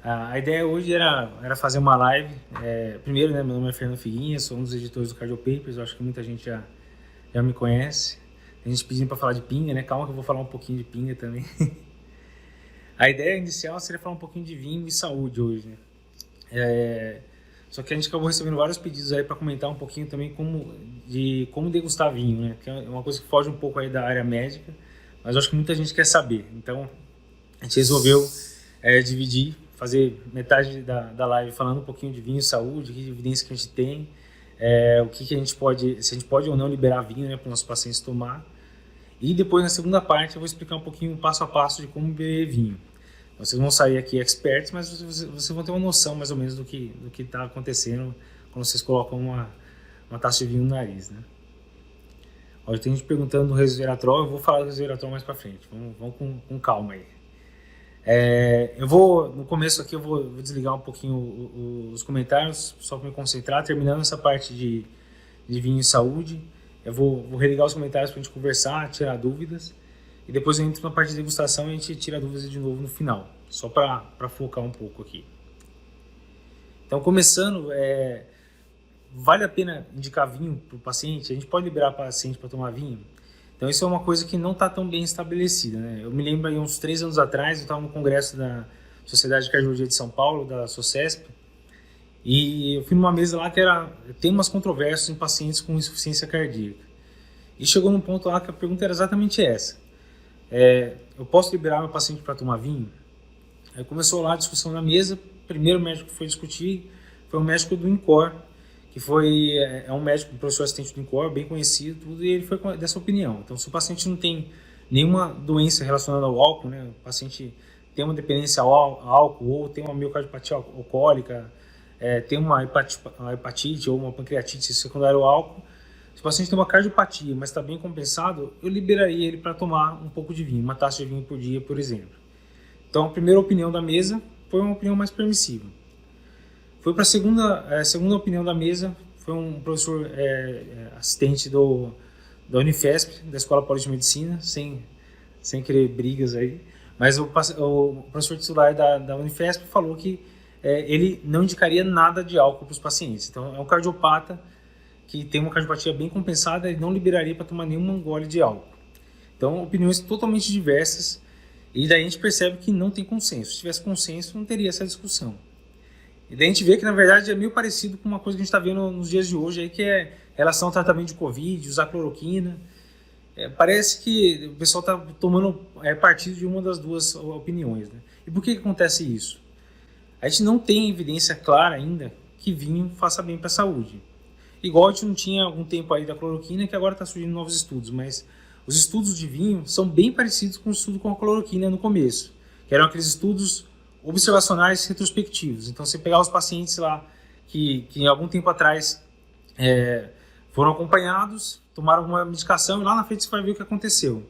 A ideia hoje era fazer uma live. Primeiro, né, meu nome é Fernando Figuinha, sou um dos editores do Cardio Papers. Eu acho que muita gente já me conhece. A gente pedindo para falar de pinga, né? Calma que eu vou falar um pouquinho de pinga também. A ideia inicial seria falar um pouquinho de vinho e saúde hoje, né? Só que a gente acabou recebendo vários pedidos aí para comentar um pouquinho também como degustar vinho, né? Que é uma coisa que foge um pouco aí da área médica, mas eu acho que muita gente quer saber. Então, a gente resolveu dividir, fazer metade da live falando um pouquinho de vinho e saúde, que evidência que a gente tem, o que a gente pode, se a gente pode ou não liberar vinho, né, para os nossos pacientes tomar. E depois, na segunda parte, eu vou explicar um pouquinho passo a passo de como beber vinho. Vocês vão sair aqui experts, mas vocês vão ter uma noção mais ou menos do que está acontecendo quando vocês colocam uma taça de vinho no nariz, né? Ó, tem gente perguntando do resveratrol, eu vou falar do resveratrol mais para frente, vamos com calma aí. No começo aqui eu vou desligar um pouquinho os comentários, só para me concentrar, terminando essa parte de vinho e saúde. Eu vou religar os comentários para a gente conversar, tirar dúvidas. E depois eu entro na parte de degustação e a gente tira dúvidas de novo no final. Só para focar um pouco aqui. Então, começando, vale a pena indicar vinho para o paciente? A gente pode liberar o paciente para tomar vinho? Então, isso é uma coisa que não está tão bem estabelecida, né? Eu me lembro aí, uns 3 anos atrás, eu estava no congresso da Sociedade de Cardiologia de São Paulo, da SOCESP, e eu fui numa mesa lá que era temas controversos em pacientes com insuficiência cardíaca. E chegou num ponto lá que a pergunta era exatamente essa. Eu posso liberar meu paciente para tomar vinho? Aí começou lá a discussão na mesa. O primeiro médico que foi discutir foi um médico do INCOR, que é um médico, um professor assistente do INCOR, bem conhecido, tudo, e ele foi dessa opinião. Então, se o paciente não tem nenhuma doença relacionada ao álcool, né, o paciente tem uma dependência ao álcool, ou tem uma miocardiopatia alcoólica, tem uma hepatite ou uma pancreatite secundária ao álcool, se o paciente tem uma cardiopatia, mas está bem compensado, eu liberaria ele para tomar um pouco de vinho, uma taça de vinho por dia, por exemplo. Então, a primeira opinião da mesa foi uma opinião mais permissiva. Foi para a segunda opinião da mesa, foi um professor assistente da Unifesp, da Escola Paulista de Medicina, sem querer brigas aí, mas o professor titular da Unifesp falou que ele não indicaria nada de álcool para os pacientes. Então, é um cardiopata que tem uma cardiopatia bem compensada e não liberaria para tomar nenhum gole de álcool. Então, opiniões totalmente diversas, e daí a gente percebe que não tem consenso. Se tivesse consenso, não teria essa discussão. E daí a gente vê que, na verdade, é meio parecido com uma coisa que a gente está vendo nos dias de hoje, aí, que é relação ao tratamento de Covid, usar cloroquina. Parece que o pessoal está tomando partido de uma das duas opiniões, né? E por que acontece isso? A gente não tem evidência clara ainda que vinho faça bem para a saúde. Igual a gente não tinha algum tempo aí da cloroquina, que agora está surgindo novos estudos, mas os estudos de vinho são bem parecidos com o estudo com a cloroquina no começo, que eram aqueles estudos observacionais retrospectivos. Então, você pegar os pacientes lá que algum tempo atrás foram acompanhados, tomaram uma medicação e lá na frente você vai ver o que aconteceu.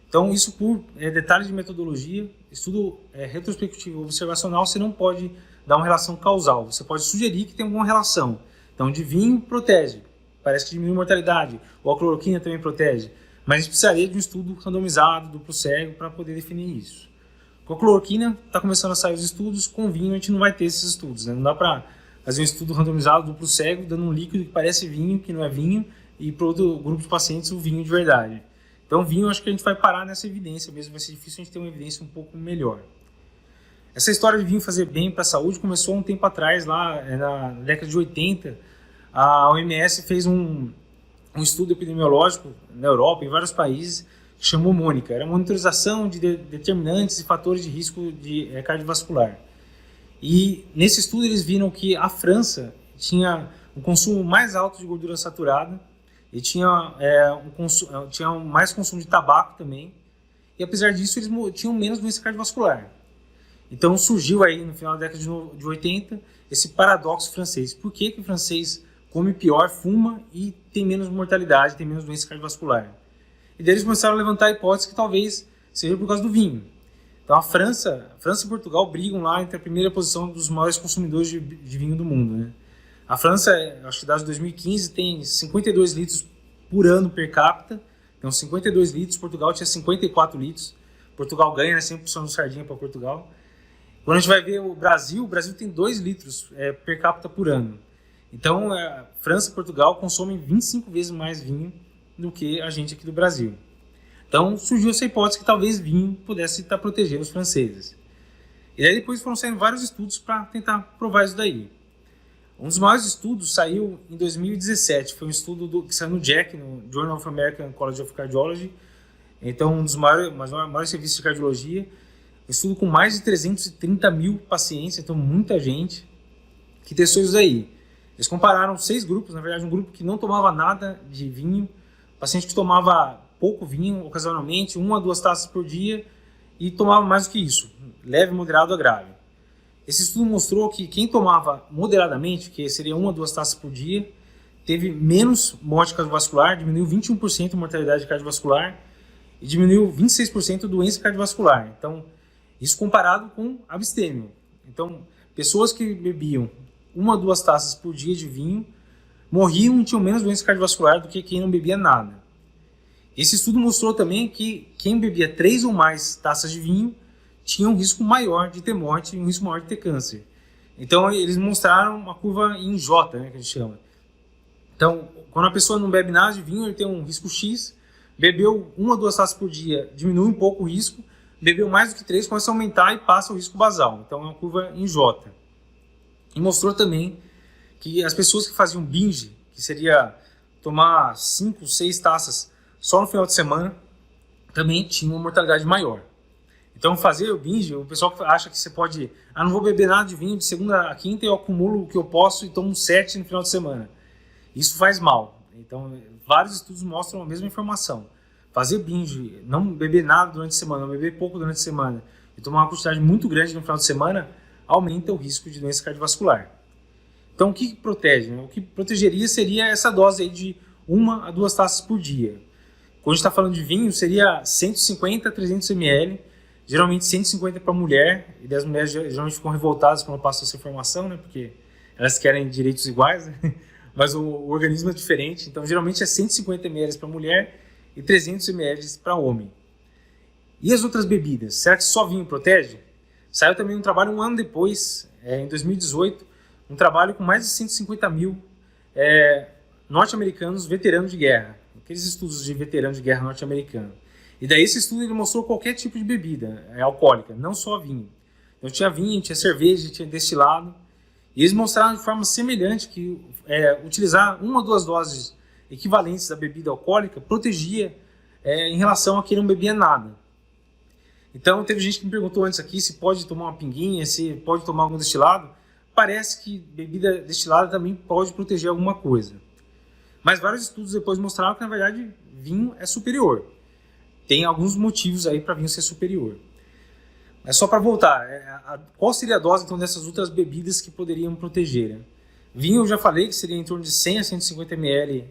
Então, isso por detalhes de metodologia, estudo retrospectivo observacional, você não pode dar uma relação causal, você pode sugerir que tem alguma relação. Então, de vinho protege, parece que diminui a mortalidade, ou a cloroquina também protege, mas a gente precisaria de um estudo randomizado, duplo cego, para poder definir isso. Com a cloroquina, está começando a sair os estudos, com vinho a gente não vai ter esses estudos, né? Não dá para fazer um estudo randomizado, duplo cego, dando um líquido que parece vinho, que não é vinho, e para outro grupo de pacientes o vinho de verdade. Então, vinho, acho que a gente vai parar nessa evidência mesmo, vai ser difícil a gente ter uma evidência um pouco melhor. Essa história de vinho fazer bem para a saúde começou há um tempo atrás, lá na década de 80, a OMS fez um estudo epidemiológico na Europa, em vários países, que chamou MONICA. Era monitorização de determinantes e fatores de risco cardiovascular. E nesse estudo eles viram que a França tinha um consumo mais alto de gordura saturada e tinha mais consumo de tabaco também. E apesar disso, eles tinham menos doença cardiovascular. Então surgiu aí no final da década de 80 esse paradoxo francês. Por que o francês come pior, fuma e tem menos mortalidade, tem menos doença cardiovascular? E daí eles começaram a levantar a hipótese que talvez seja por causa do vinho. Então a França e Portugal brigam lá entre a primeira posição dos maiores consumidores de vinho do mundo, né? A França, acho que dados de 2015, tem 52 litros por ano per capita, então 52 litros, Portugal tinha 54 litros, Portugal ganha, né, 100% de sardinha para Portugal. Quando a gente vai ver o Brasil tem 2 litros per capita por ano. Então, França e Portugal consomem 25 vezes mais vinho do que a gente aqui do Brasil. Então, surgiu essa hipótese que talvez vinho pudesse estar protegendo os franceses. E aí depois foram saindo vários estudos para tentar provar isso daí. Um dos maiores estudos saiu em 2017. Foi um estudo que saiu no JACC, no Journal of American College of Cardiology. Então, um dos maiores serviços de cardiologia. Um estudo com mais de 330 mil pacientes, então muita gente, que testou isso aí. Eles compararam 6 grupos, na verdade, um grupo que não tomava nada de vinho, paciente que tomava pouco vinho ocasionalmente, 1 a 2 taças por dia, e tomava mais do que isso, leve, moderado a grave. Esse estudo mostrou que quem tomava moderadamente, que seria 1 a 2 taças por dia, teve menos morte cardiovascular, diminuiu 21% a mortalidade cardiovascular e diminuiu 26% a doença cardiovascular. Então, isso comparado com abstêmio. Então, pessoas que bebiam 1 a 2 taças por dia de vinho morriam e tinham menos doença cardiovascular do que quem não bebia nada. Esse estudo mostrou também que quem bebia 3 ou mais taças de vinho tinha um risco maior de ter morte e um risco maior de ter câncer. Então, eles mostraram uma curva em J, né, que a gente chama. Então, quando a pessoa não bebe nada de vinho, ele tem um risco X, bebeu 1 a 2 taças por dia, diminui um pouco o risco, bebeu mais do que 3, começa a aumentar e passa o risco basal. Então, é uma curva em J. E mostrou também que as pessoas que faziam binge, que seria tomar 5, 6 taças só no final de semana, também tinham uma mortalidade maior. Então, fazer o binge, o pessoal que acha que você pode... não vou beber nada de vinho de segunda a quinta, eu acumulo o que eu posso e tomo 7 no final de semana. Isso faz mal. Então, vários estudos mostram a mesma informação. Fazer binge, não beber nada durante a semana, não beber pouco durante a semana e tomar uma quantidade muito grande no final de semana, aumenta o risco de doença cardiovascular. Então, o que protege? O que protegeria seria essa dose aí de 1 a 2 taças por dia. Quando a gente está falando de vinho, seria 150 a 300 ml, geralmente 150 para mulher, e as mulheres geralmente ficam revoltadas quando passam essa informação, né, porque elas querem direitos iguais, né? Mas o organismo é diferente, então geralmente é 150 ml para mulher e 300 ml para homem. E as outras bebidas? Será que só vinho protege? Saiu também um trabalho 1 ano depois, em 2018, um trabalho com mais de 150 mil norte-americanos veteranos de guerra, aqueles estudos de veteranos de guerra norte-americano. E daí esse estudo ele mostrou qualquer tipo de bebida alcoólica, não só vinho. Então tinha vinho, tinha cerveja, tinha destilado, e eles mostraram de forma semelhante que utilizar 1 ou 2 doses equivalentes da bebida alcoólica protegia em relação a quem não bebia nada. Então, teve gente que me perguntou antes aqui se pode tomar uma pinguinha, se pode tomar algum destilado. Parece que bebida destilada também pode proteger alguma coisa. Mas vários estudos depois mostraram que, na verdade, vinho é superior. Tem alguns motivos aí para vinho ser superior. Mas só para voltar, qual seria a dose então dessas outras bebidas que poderiam proteger? Né? Vinho eu já falei que seria em torno de 100 a 150 ml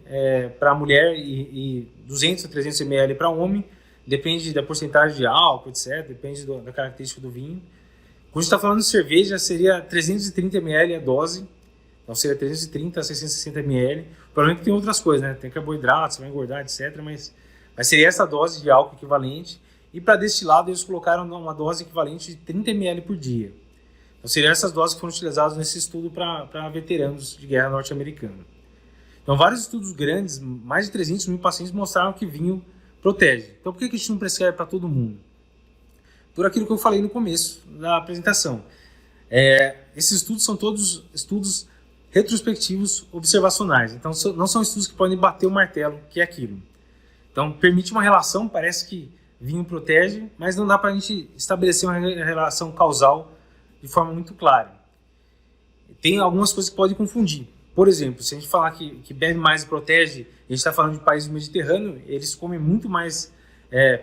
para mulher e 200 a 300 ml para homem. Depende da porcentagem de álcool, etc. Depende da característica do vinho. Quando a gente está falando de cerveja, seria 330 ml a dose. Então seria 330 a 660 ml. O problema é que tem outras coisas, né? Tem carboidratos, você vai engordar, etc. Mas seria essa dose de álcool equivalente. E para destilado, eles colocaram uma dose equivalente de 30 ml por dia. Então seriam essas doses que foram utilizadas nesse estudo para veteranos de guerra norte-americana. Então vários estudos grandes, mais de 300 mil pacientes, mostraram que vinho protege. Então por que a gente não prescreve para todo mundo? Por aquilo que eu falei no começo da apresentação. Esses estudos são todos estudos retrospectivos observacionais. Então não são estudos que podem bater o martelo, que é aquilo. Então permite uma relação, parece que vinho protege, mas não dá para a gente estabelecer uma relação causal de forma muito clara. Tem algumas coisas que podem confundir. Por exemplo, se a gente falar que bebe mais e protege, a gente está falando de países do Mediterrâneo, eles comem muito mais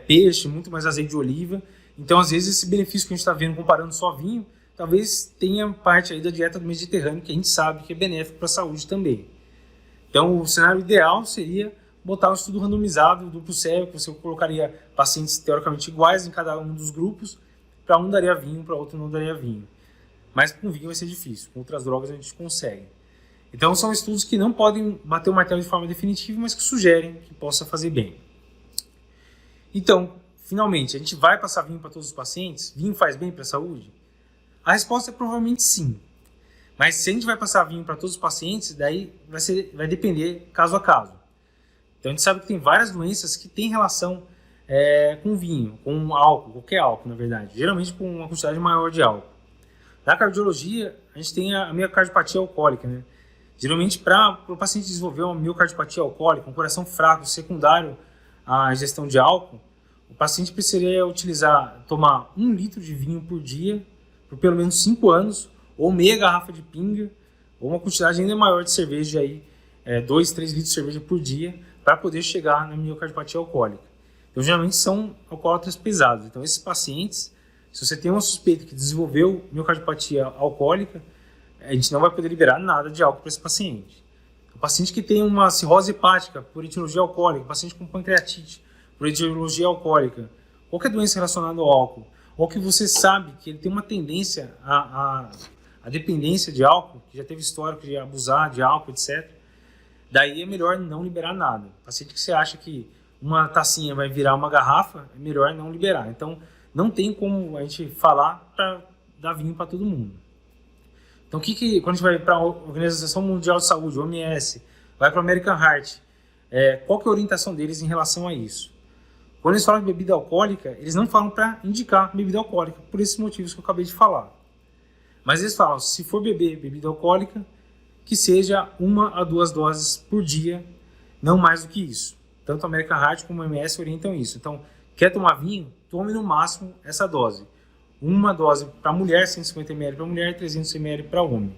peixe, muito mais azeite de oliva. Então, às vezes, esse benefício que a gente está vendo comparando só vinho, talvez tenha parte aí da dieta do Mediterrâneo, que a gente sabe que é benéfico para a saúde também. Então, o cenário ideal seria botar um estudo randomizado, duplo cego, que você colocaria pacientes teoricamente iguais em cada um dos grupos, para um daria vinho, para outro não daria vinho. Mas com vinho vai ser difícil, com outras drogas a gente consegue. Então são estudos que não podem bater o martelo de forma definitiva, mas que sugerem que possa fazer bem. Então, finalmente, a gente vai passar vinho para todos os pacientes? Vinho faz bem para a saúde? A resposta é provavelmente sim. Mas se a gente vai passar vinho para todos os pacientes, daí vai depender caso a caso. Então a gente sabe que tem várias doenças que têm relação com vinho, com álcool, qualquer álcool na verdade, geralmente com uma quantidade maior de álcool. Na cardiologia, a gente tem a miocardiopatia alcoólica, né? Geralmente, para o paciente desenvolver uma miocardiopatia alcoólica, um coração fraco secundário à ingestão de álcool, o paciente precisaria tomar 1 litro de vinho por dia, por pelo menos 5 anos, ou meia garrafa de pinga, ou uma quantidade ainda maior de cerveja, 2, 3 litros de cerveja por dia, para poder chegar na miocardiopatia alcoólica. Então, geralmente são alcoólatras pesados. Então, esses pacientes, se você tem uma suspeita que desenvolveu miocardiopatia alcoólica, a gente não vai poder liberar nada de álcool para esse paciente. O paciente que tem uma cirrose hepática por etiologia alcoólica, o paciente com pancreatite por etiologia alcoólica, qualquer doença relacionada ao álcool, ou que você sabe que ele tem uma tendência à dependência de álcool, que já teve histórico de abusar de álcool, etc., daí é melhor não liberar nada. O paciente que você acha que uma tacinha vai virar uma garrafa, é melhor não liberar. Então, não tem como a gente falar para dar vinho para todo mundo. Então, quando a gente vai para a Organização Mundial de Saúde, OMS, vai para o American Heart, qual que é a orientação deles em relação a isso? Quando eles falam de bebida alcoólica, eles não falam para indicar bebida alcoólica, por esses motivos que eu acabei de falar. Mas eles falam, se for beber bebida alcoólica, que seja 1 a 2 doses por dia, não mais do que isso. Tanto a American Heart como a OMS orientam isso. Então, quer tomar vinho? Tome no máximo essa dose. 1 dose para mulher, 150 ml para mulher e 300 ml para homem.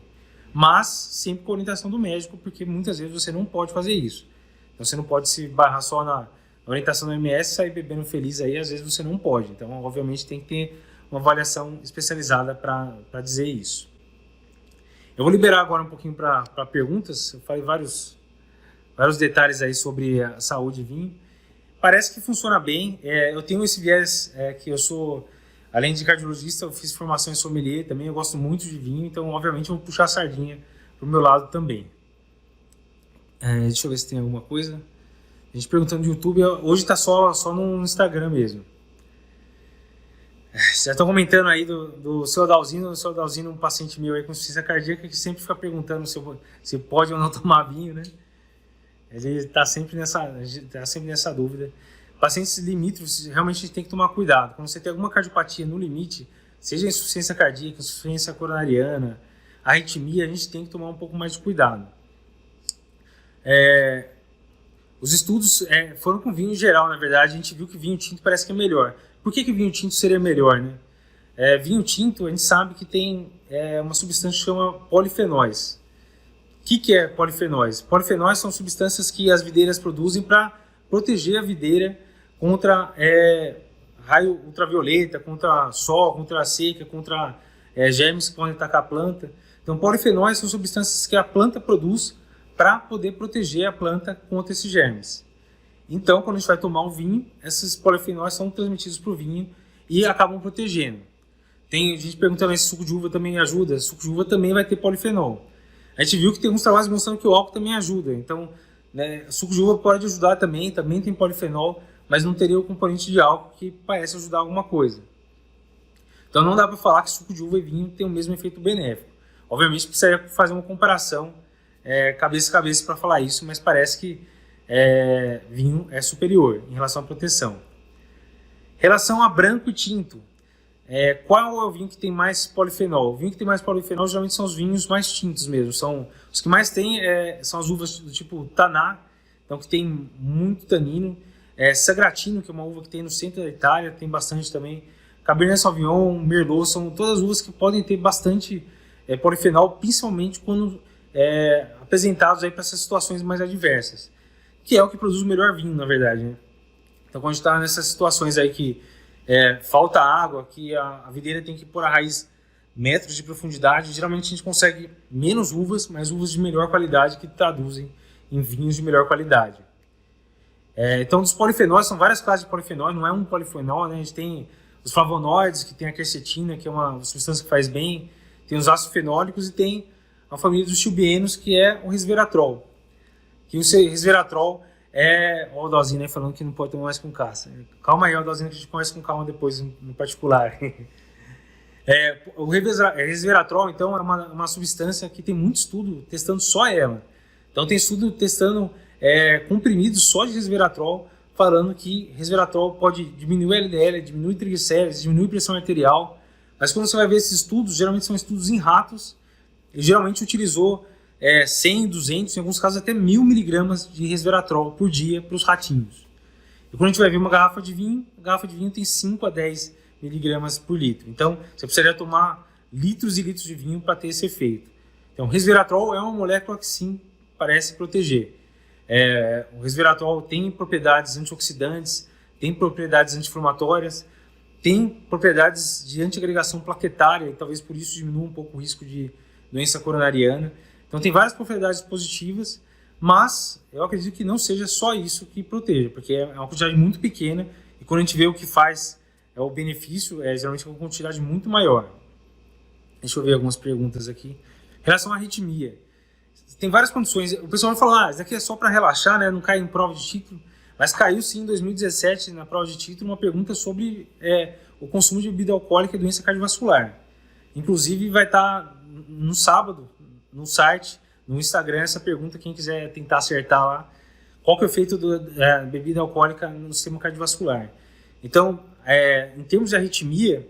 Mas sempre com a orientação do médico, porque muitas vezes você não pode fazer isso. Então você não pode se barrar só na orientação do OMS e sair bebendo feliz aí, às vezes você não pode. Então, obviamente, tem que ter uma avaliação especializada para dizer isso. Eu vou liberar agora um pouquinho para perguntas. Eu falei vários detalhes aí sobre a saúde e vinho. Parece que funciona bem. Eu tenho esse viés que eu sou, além de cardiologista, eu fiz formação em sommelier também. Eu gosto muito de vinho, então, obviamente, eu vou puxar a sardinha para o meu lado também. Deixa eu ver se tem alguma coisa. A gente perguntando no YouTube, hoje está só no Instagram mesmo. Já estão comentando aí do seu Adalzino, um paciente meu aí com insuficiência cardíaca, que sempre fica perguntando se pode ou não tomar vinho, né? Ele está sempre nessa dúvida. Pacientes limítrofes, realmente a gente tem que tomar cuidado. Quando você tem alguma cardiopatia no limite, seja insuficiência cardíaca, insuficiência coronariana, arritmia, a gente tem que tomar um pouco mais de cuidado. Os estudos foram com vinho em geral, na verdade. A gente viu que vinho tinto parece que é melhor. Por que vinho tinto seria melhor, né? Vinho tinto, a gente sabe que tem uma substância que chama polifenóis. O que é polifenóis? Polifenóis são substâncias que as videiras produzem para proteger a videira contra raio ultravioleta, contra sol, contra a seca, contra germes que podem atacar a planta. Então, polifenóis são substâncias que a planta produz para poder proteger a planta contra esses germes. Então, quando a gente vai tomar um vinho, esses polifenóis são transmitidos para o vinho e acabam protegendo. Tem gente perguntando se suco de uva também ajuda. Suco de uva também vai ter polifenol. A gente viu que tem alguns trabalhos mostrando que o álcool também ajuda. Então, suco de uva pode ajudar também tem polifenol, mas não teria o componente de álcool que parece ajudar alguma coisa. Então, não dá para falar que suco de uva e vinho tem o mesmo efeito benéfico. Obviamente, precisaria fazer uma comparação cabeça a cabeça para falar isso, mas parece que vinho é superior em relação à proteção. Relação a branco e tinto. Qual é o vinho que tem mais polifenol? O vinho que tem mais polifenol geralmente são os vinhos mais tintos mesmo. São os que mais tem são as uvas do tipo Taná, então que tem muito tanino. Sagratino, que é uma uva que tem no centro da Itália, tem bastante também. Cabernet Sauvignon, Merlot, são todas uvas que podem ter bastante polifenol, principalmente quando apresentados para essas situações mais adversas, que é o que produz o melhor vinho, na verdade, né? Então, quando a gente está nessas situações aí que falta água, que a videira tem que pôr a raiz metros de profundidade, geralmente a gente consegue menos uvas, mas uvas de melhor qualidade que traduzem em vinhos de melhor qualidade. Então, dos polifenóis, são várias classes de polifenóis, não é um polifenol, né? A gente tem os flavonoides, que tem a quercetina, que é uma substância que faz bem, tem os ácidos fenólicos e tem a família dos tilbienos, que é o resveratrol. Que o resveratrol o Aldalzino aí falando que não pode tomar mais com caça. Calma aí, Aldalzino, que a gente conversa com calma depois, no particular. O resveratrol, então, é uma substância que tem muito estudo testando só ela. Então, tem estudo testando comprimidos só de resveratrol, falando que resveratrol pode diminuir o LDL, diminuir triglicéridos, diminuir pressão arterial. Mas quando você vai ver esses estudos, geralmente são estudos em ratos, e geralmente utilizou 100, 200, em alguns casos até 1000 miligramas de resveratrol por dia para os ratinhos. E quando a gente vai ver uma garrafa de vinho, a garrafa de vinho tem 5 a 10 miligramas por litro. Então, você precisaria tomar litros e litros de vinho para ter esse efeito. Então, o resveratrol é uma molécula que sim, parece proteger. O resveratrol tem propriedades antioxidantes, tem propriedades anti-inflamatórias, tem propriedades de antiagregação plaquetária, e talvez por isso diminua um pouco o risco de doença coronariana. Então tem várias propriedades positivas, mas eu acredito que não seja só isso que proteja, porque é uma quantidade muito pequena, e quando a gente vê o que faz o benefício, geralmente uma quantidade muito maior. Deixa eu ver algumas perguntas aqui. Em relação à arritmia, tem várias condições. O pessoal vai falar, isso daqui é só para relaxar, né? Não cai em prova de título. Mas caiu sim em 2017, na prova de título, uma pergunta sobre o consumo de bebida alcoólica e doença cardiovascular. Inclusive vai estar no sábado, no site, no Instagram, essa pergunta, quem quiser tentar acertar lá, qual que é o efeito da bebida alcoólica no sistema cardiovascular. Então, em termos de arritmia,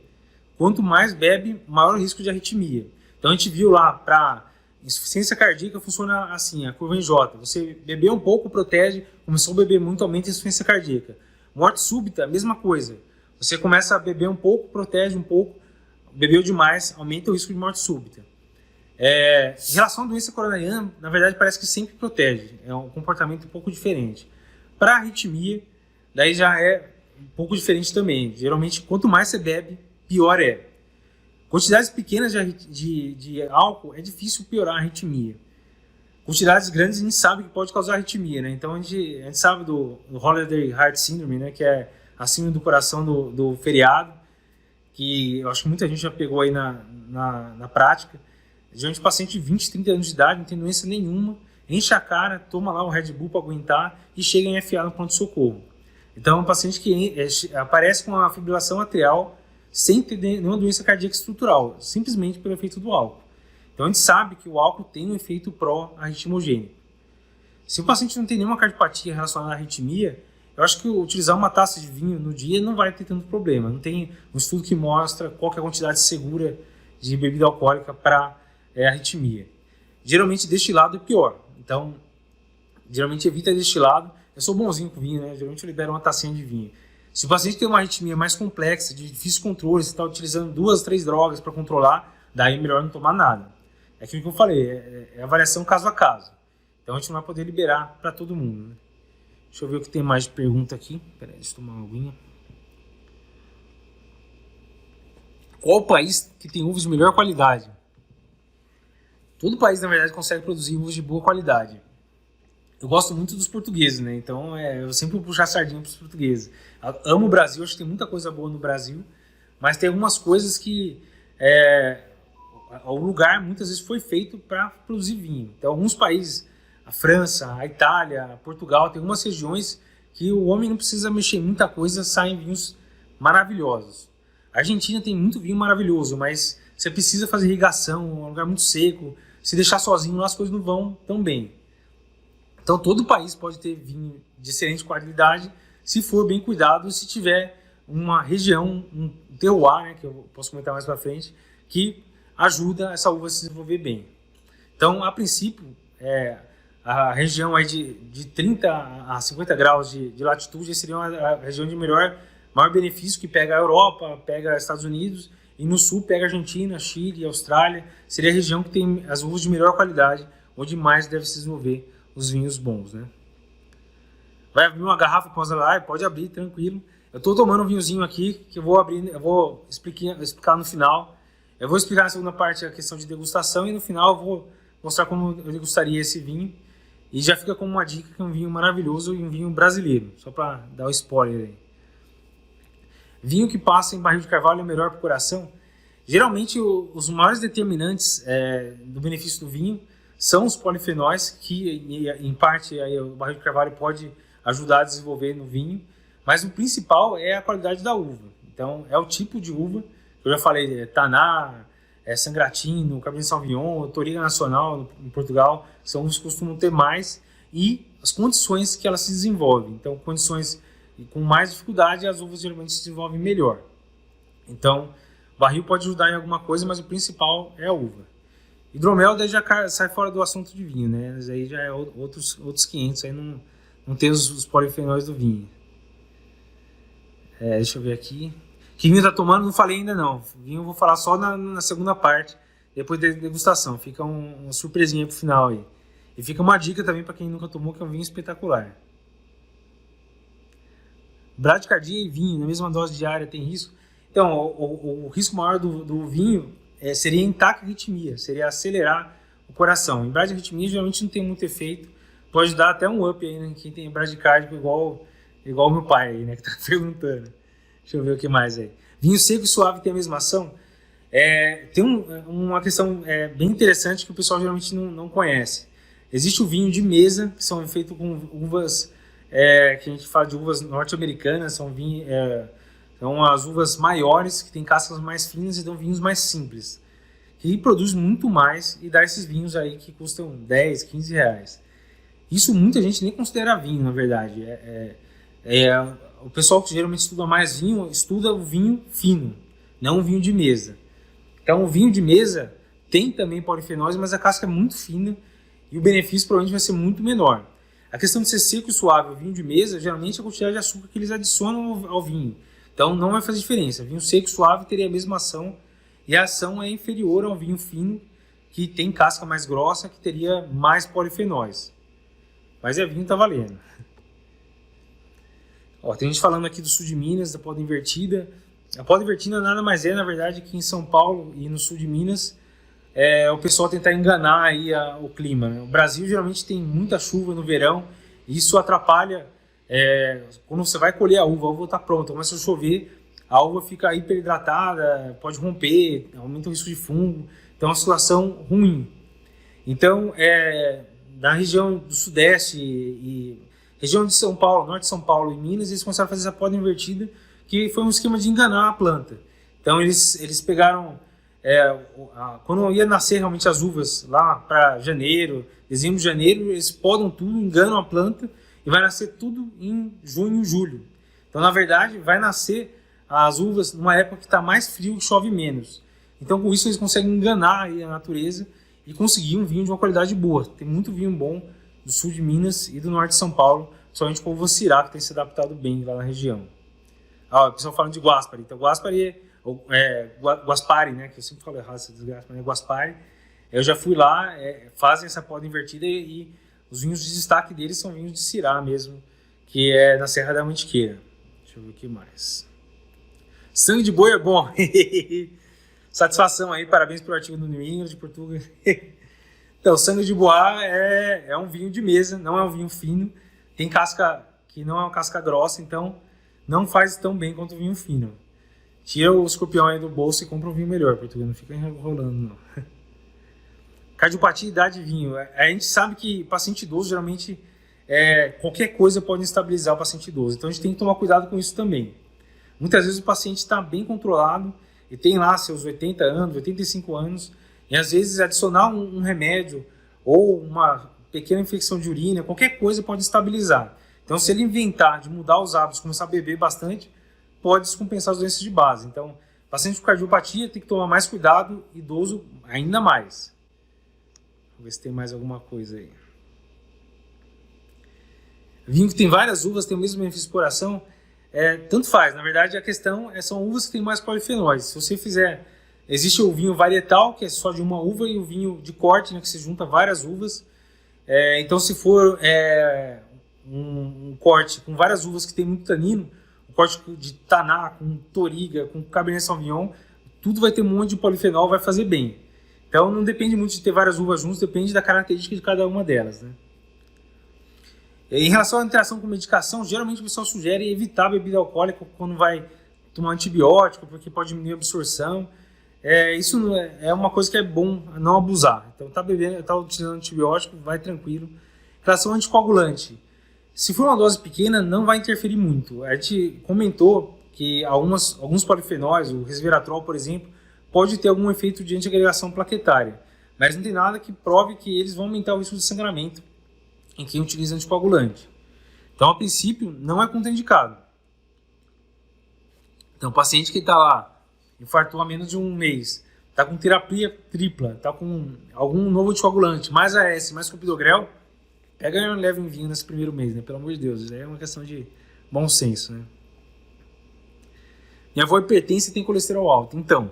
quanto mais bebe, maior o risco de arritmia. Então a gente viu lá, para insuficiência cardíaca funciona assim, a curva em J. Você bebeu um pouco, protege, começou a beber muito, aumenta a insuficiência cardíaca. Morte súbita, a mesma coisa. Você começa a beber um pouco, protege um pouco, bebeu demais, aumenta o risco de morte súbita. Em relação à doença coronariana, na verdade parece que sempre protege, é um comportamento um pouco diferente. Para arritmia, daí já é um pouco diferente também. Geralmente, quanto mais você bebe, pior é. Quantidades pequenas de álcool é difícil piorar a arritmia. Quantidades grandes a gente sabe que pode causar arritmia, né? Então a gente sabe do Holiday Heart Syndrome, né? Que é a síndrome do coração do feriado, que eu acho que muita gente já pegou aí na prática. Geralmente paciente de 20, 30 anos de idade, não tem doença nenhuma, enche a cara, toma lá um Red Bull para aguentar e chega em FA no pronto-socorro. Então é um paciente que aparece com uma fibrilação atrial sem ter nenhuma doença cardíaca estrutural, simplesmente pelo efeito do álcool. Então a gente sabe que o álcool tem um efeito pró-arritmogênico. Se o paciente não tem nenhuma cardiopatia relacionada à arritmia, eu acho que utilizar uma taça de vinho no dia não vai ter tanto problema. Não tem um estudo que mostra qual que é a quantidade segura de bebida alcoólica para arritmia. Geralmente destilado é pior. Então, geralmente evita destilado. Eu sou bonzinho com vinho, né? Geralmente eu libero uma tacinha de vinho. Se o paciente tem uma arritmia mais complexa, de difícil controle, você está utilizando 2, 3 drogas para controlar, daí é melhor não tomar nada. É aquilo que eu falei, é avaliação caso a caso. Então a gente não vai poder liberar para todo mundo, né? Deixa eu ver o que tem mais de pergunta aqui. Peraí, deixa eu tomar uma aguinha. Qual o país que tem uvas de melhor qualidade? Todo país, na verdade, consegue produzir uvas de boa qualidade. Eu gosto muito dos portugueses, né? Então eu sempre vou puxar a sardinha para os portugueses. Eu amo o Brasil, acho que tem muita coisa boa no Brasil, mas tem algumas coisas que o lugar muitas vezes foi feito para produzir vinho. Então, alguns países, a França, a Itália, a Portugal, tem algumas regiões que o homem não precisa mexer em muita coisa, saem vinhos maravilhosos. A Argentina tem muito vinho maravilhoso, mas você precisa fazer irrigação, é um lugar muito seco. Se deixar sozinho lá, as coisas não vão tão bem. Então, todo país pode ter vinho de excelente qualidade, se for bem cuidado, se tiver uma região, um terroir, né, que eu posso comentar mais para frente, que ajuda essa uva a se desenvolver bem. Então, a princípio, a região aí de 30 a 50 graus de latitude seria a região de maior benefício, que pega a Europa, pega Estados Unidos, e no sul pega a Argentina, Chile, Austrália. Seria a região que tem as uvas de melhor qualidade, onde mais deve se desenvolver os vinhos bons, né? Vai abrir uma garrafa após a live? Pode abrir, tranquilo. Eu estou tomando um vinhozinho aqui, que eu vou abrir, eu vou explicar no final. Eu vou explicar na segunda parte a questão de degustação, e no final eu vou mostrar como eu degustaria esse vinho. E já fica como uma dica que é um vinho maravilhoso e um vinho brasileiro, só para dar o spoiler aí. Vinho que passa em barril de carvalho é melhor para o coração? Geralmente os maiores determinantes do benefício do vinho são os polifenóis, que em parte aí, o barril de carvalho pode ajudar a desenvolver no vinho, mas o principal é a qualidade da uva. Então é o tipo de uva, Eu já falei, Taná, Sangratino, Cabernet Sauvignon, Touriga Nacional em Portugal, são uvas que costumam ter mais, e as condições que elas se desenvolvem. Então, condições com mais dificuldade, as uvas geralmente se desenvolvem melhor. Então, o barril pode ajudar em alguma coisa, mas o principal é a uva. Hidromel daí já sai fora do assunto de vinho, né? Mas aí já é outros 500, aí não tem os polifenóis do vinho. Deixa eu ver aqui. Que vinho tá tomando, não falei ainda não. Vinho eu vou falar só na segunda parte, depois da degustação. Fica uma surpresinha pro final aí. E fica uma dica também para quem nunca tomou, que é um vinho espetacular. Bradicardia e vinho, na mesma dose diária, tem risco? Então, o risco maior do vinho seria em taquiarritmia, seria acelerar o coração. Em bradiarritmia, geralmente não tem muito efeito. Pode dar até um up aí, né? Quem tem bradicárdico igual o meu pai aí, né? Que tá perguntando. Deixa eu ver o que mais aí. Vinho seco e suave tem a mesma ação? Tem uma questão bem interessante que o pessoal geralmente não conhece. Existe o vinho de mesa, que são feitos com uvas, que a gente fala de uvas norte-americanas, são as uvas maiores, que têm cascas mais finas e dão vinhos mais simples. Que produz muito mais e dá esses vinhos aí que custam 10, 15 reais. Isso muita gente nem considera vinho, na verdade. O pessoal que geralmente estuda mais vinho, estuda o vinho fino, não o vinho de mesa. Então o vinho de mesa tem também polifenóis, mas a casca é muito fina e o benefício provavelmente vai ser muito menor. A questão de ser seco e suave, o vinho de mesa, geralmente é a quantidade de açúcar que eles adicionam ao vinho. Então não vai fazer diferença. Vinho seco e suave teria a mesma ação e a ação é inferior ao vinho fino, que tem casca mais grossa, que teria mais polifenóis. Mas vinho tá valendo. Tem gente falando aqui do sul de Minas, da poda invertida. A poda invertida nada mais na verdade, que em São Paulo e no sul de Minas, o pessoal tentar enganar aí o clima, né? O Brasil geralmente tem muita chuva no verão, e isso atrapalha. Quando você vai colher a uva está pronta, começa a chover, a uva fica hiperidratada, pode romper, aumenta o risco de fungo, então é uma situação ruim. Então, na região do Sudeste e região de São Paulo, norte de São Paulo e Minas, eles começaram a fazer essa poda invertida, que foi um esquema de enganar a planta. Então eles pegaram, quando ia nascer realmente as uvas lá para janeiro, dezembro, janeiro, eles podam tudo, enganam a planta e vai nascer tudo em junho, julho. Então na verdade vai nascer as uvas numa época que está mais frio e chove menos. Então com isso eles conseguem enganar aí a natureza e conseguir um vinho de uma qualidade boa. Tem muito vinho bom do sul de Minas e do norte de São Paulo, somente com o uva Syrah, que tem se adaptado bem lá na região. O pessoal falando de Guaspari. Então, Guaspari Guaspari, né? Que eu sempre falo errado essa desgraça, mas é Guaspari. Eu já fui lá, fazem essa poda invertida e os vinhos de destaque deles são vinhos de Syrah mesmo, que é na Serra da Mantiqueira. Deixa eu ver o que mais. Sangue de boi é bom. Satisfação aí, parabéns pelo artigo do New England de Portugal. Então, sangue de boa é um vinho de mesa, não é um vinho fino. Tem casca que não é uma casca grossa, então não faz tão bem quanto o vinho fino. Tira o escorpião aí do bolso e compra um vinho melhor, Portugal, não fica enrolando não. Cardiopatia e idade de vinho. A gente sabe que paciente idoso, geralmente, qualquer coisa pode estabilizar o paciente idoso. Então a gente tem que tomar cuidado com isso também. Muitas vezes o paciente está bem controlado e tem lá seus 80 anos, 85 anos, e às vezes adicionar um remédio ou uma pequena infecção de urina, qualquer coisa pode estabilizar. Então se ele inventar de mudar os hábitos, começar a beber bastante, pode descompensar as doenças de base. Então, paciente com cardiopatia tem que tomar mais cuidado, idoso ainda mais. Vamos ver se tem mais alguma coisa aí. Vinho que tem várias uvas, tem o mesmo benefício por ação, tanto faz. Na verdade, a questão são uvas que têm mais polifenóis. Se você fizer... Existe o vinho varietal, que é só de uma uva, e o vinho de corte, né, que se junta várias uvas. Então, se for um corte com várias uvas que tem muito tanino, um corte de Taná, com Touriga, com Cabernet Sauvignon, tudo vai ter um monte de polifenol, vai fazer bem. Então, não depende muito de ter várias uvas juntas, depende da característica de cada uma delas, né? Em relação à interação com medicação, geralmente o pessoal sugere evitar bebida alcoólica quando vai tomar antibiótico, porque pode diminuir a absorção. Isso é uma coisa que é bom não abusar. Então, tá utilizando antibiótico, vai tranquilo. Em relação ao anticoagulante, se for uma dose pequena, não vai interferir muito. A gente comentou que alguns polifenóis, o resveratrol, por exemplo, pode ter algum efeito de antiagregação plaquetária, mas não tem nada que prove que eles vão aumentar o risco de sangramento em quem utiliza anticoagulante. Então, a princípio, não é contraindicado. Então, o paciente que está lá, infartou há menos de um mês, está com terapia tripla, está com algum novo anticoagulante, mais AS, mais clopidogrel, pega e leva em vinho nesse primeiro mês, né? Pelo amor de Deus, isso é uma questão de bom senso, né? Minha avó é hipertensa e tem colesterol alto. Então,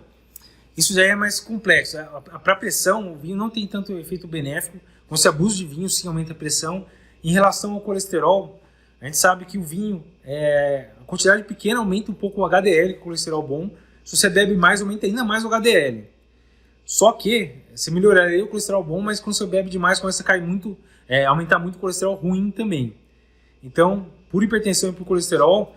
isso já é mais complexo. Para a pressão, o vinho não tem tanto efeito benéfico. Com esse abuso de vinho, sim, aumenta a pressão. Em relação ao colesterol, a gente sabe que o vinho, a quantidade pequena aumenta um pouco o HDL, que é o colesterol bom. Se você bebe mais, aumenta ainda mais o HDL. Só que você melhoraria o colesterol bom, mas quando você bebe demais, começa a cair muito, aumentar muito o colesterol ruim também. Então, por hipertensão e por colesterol,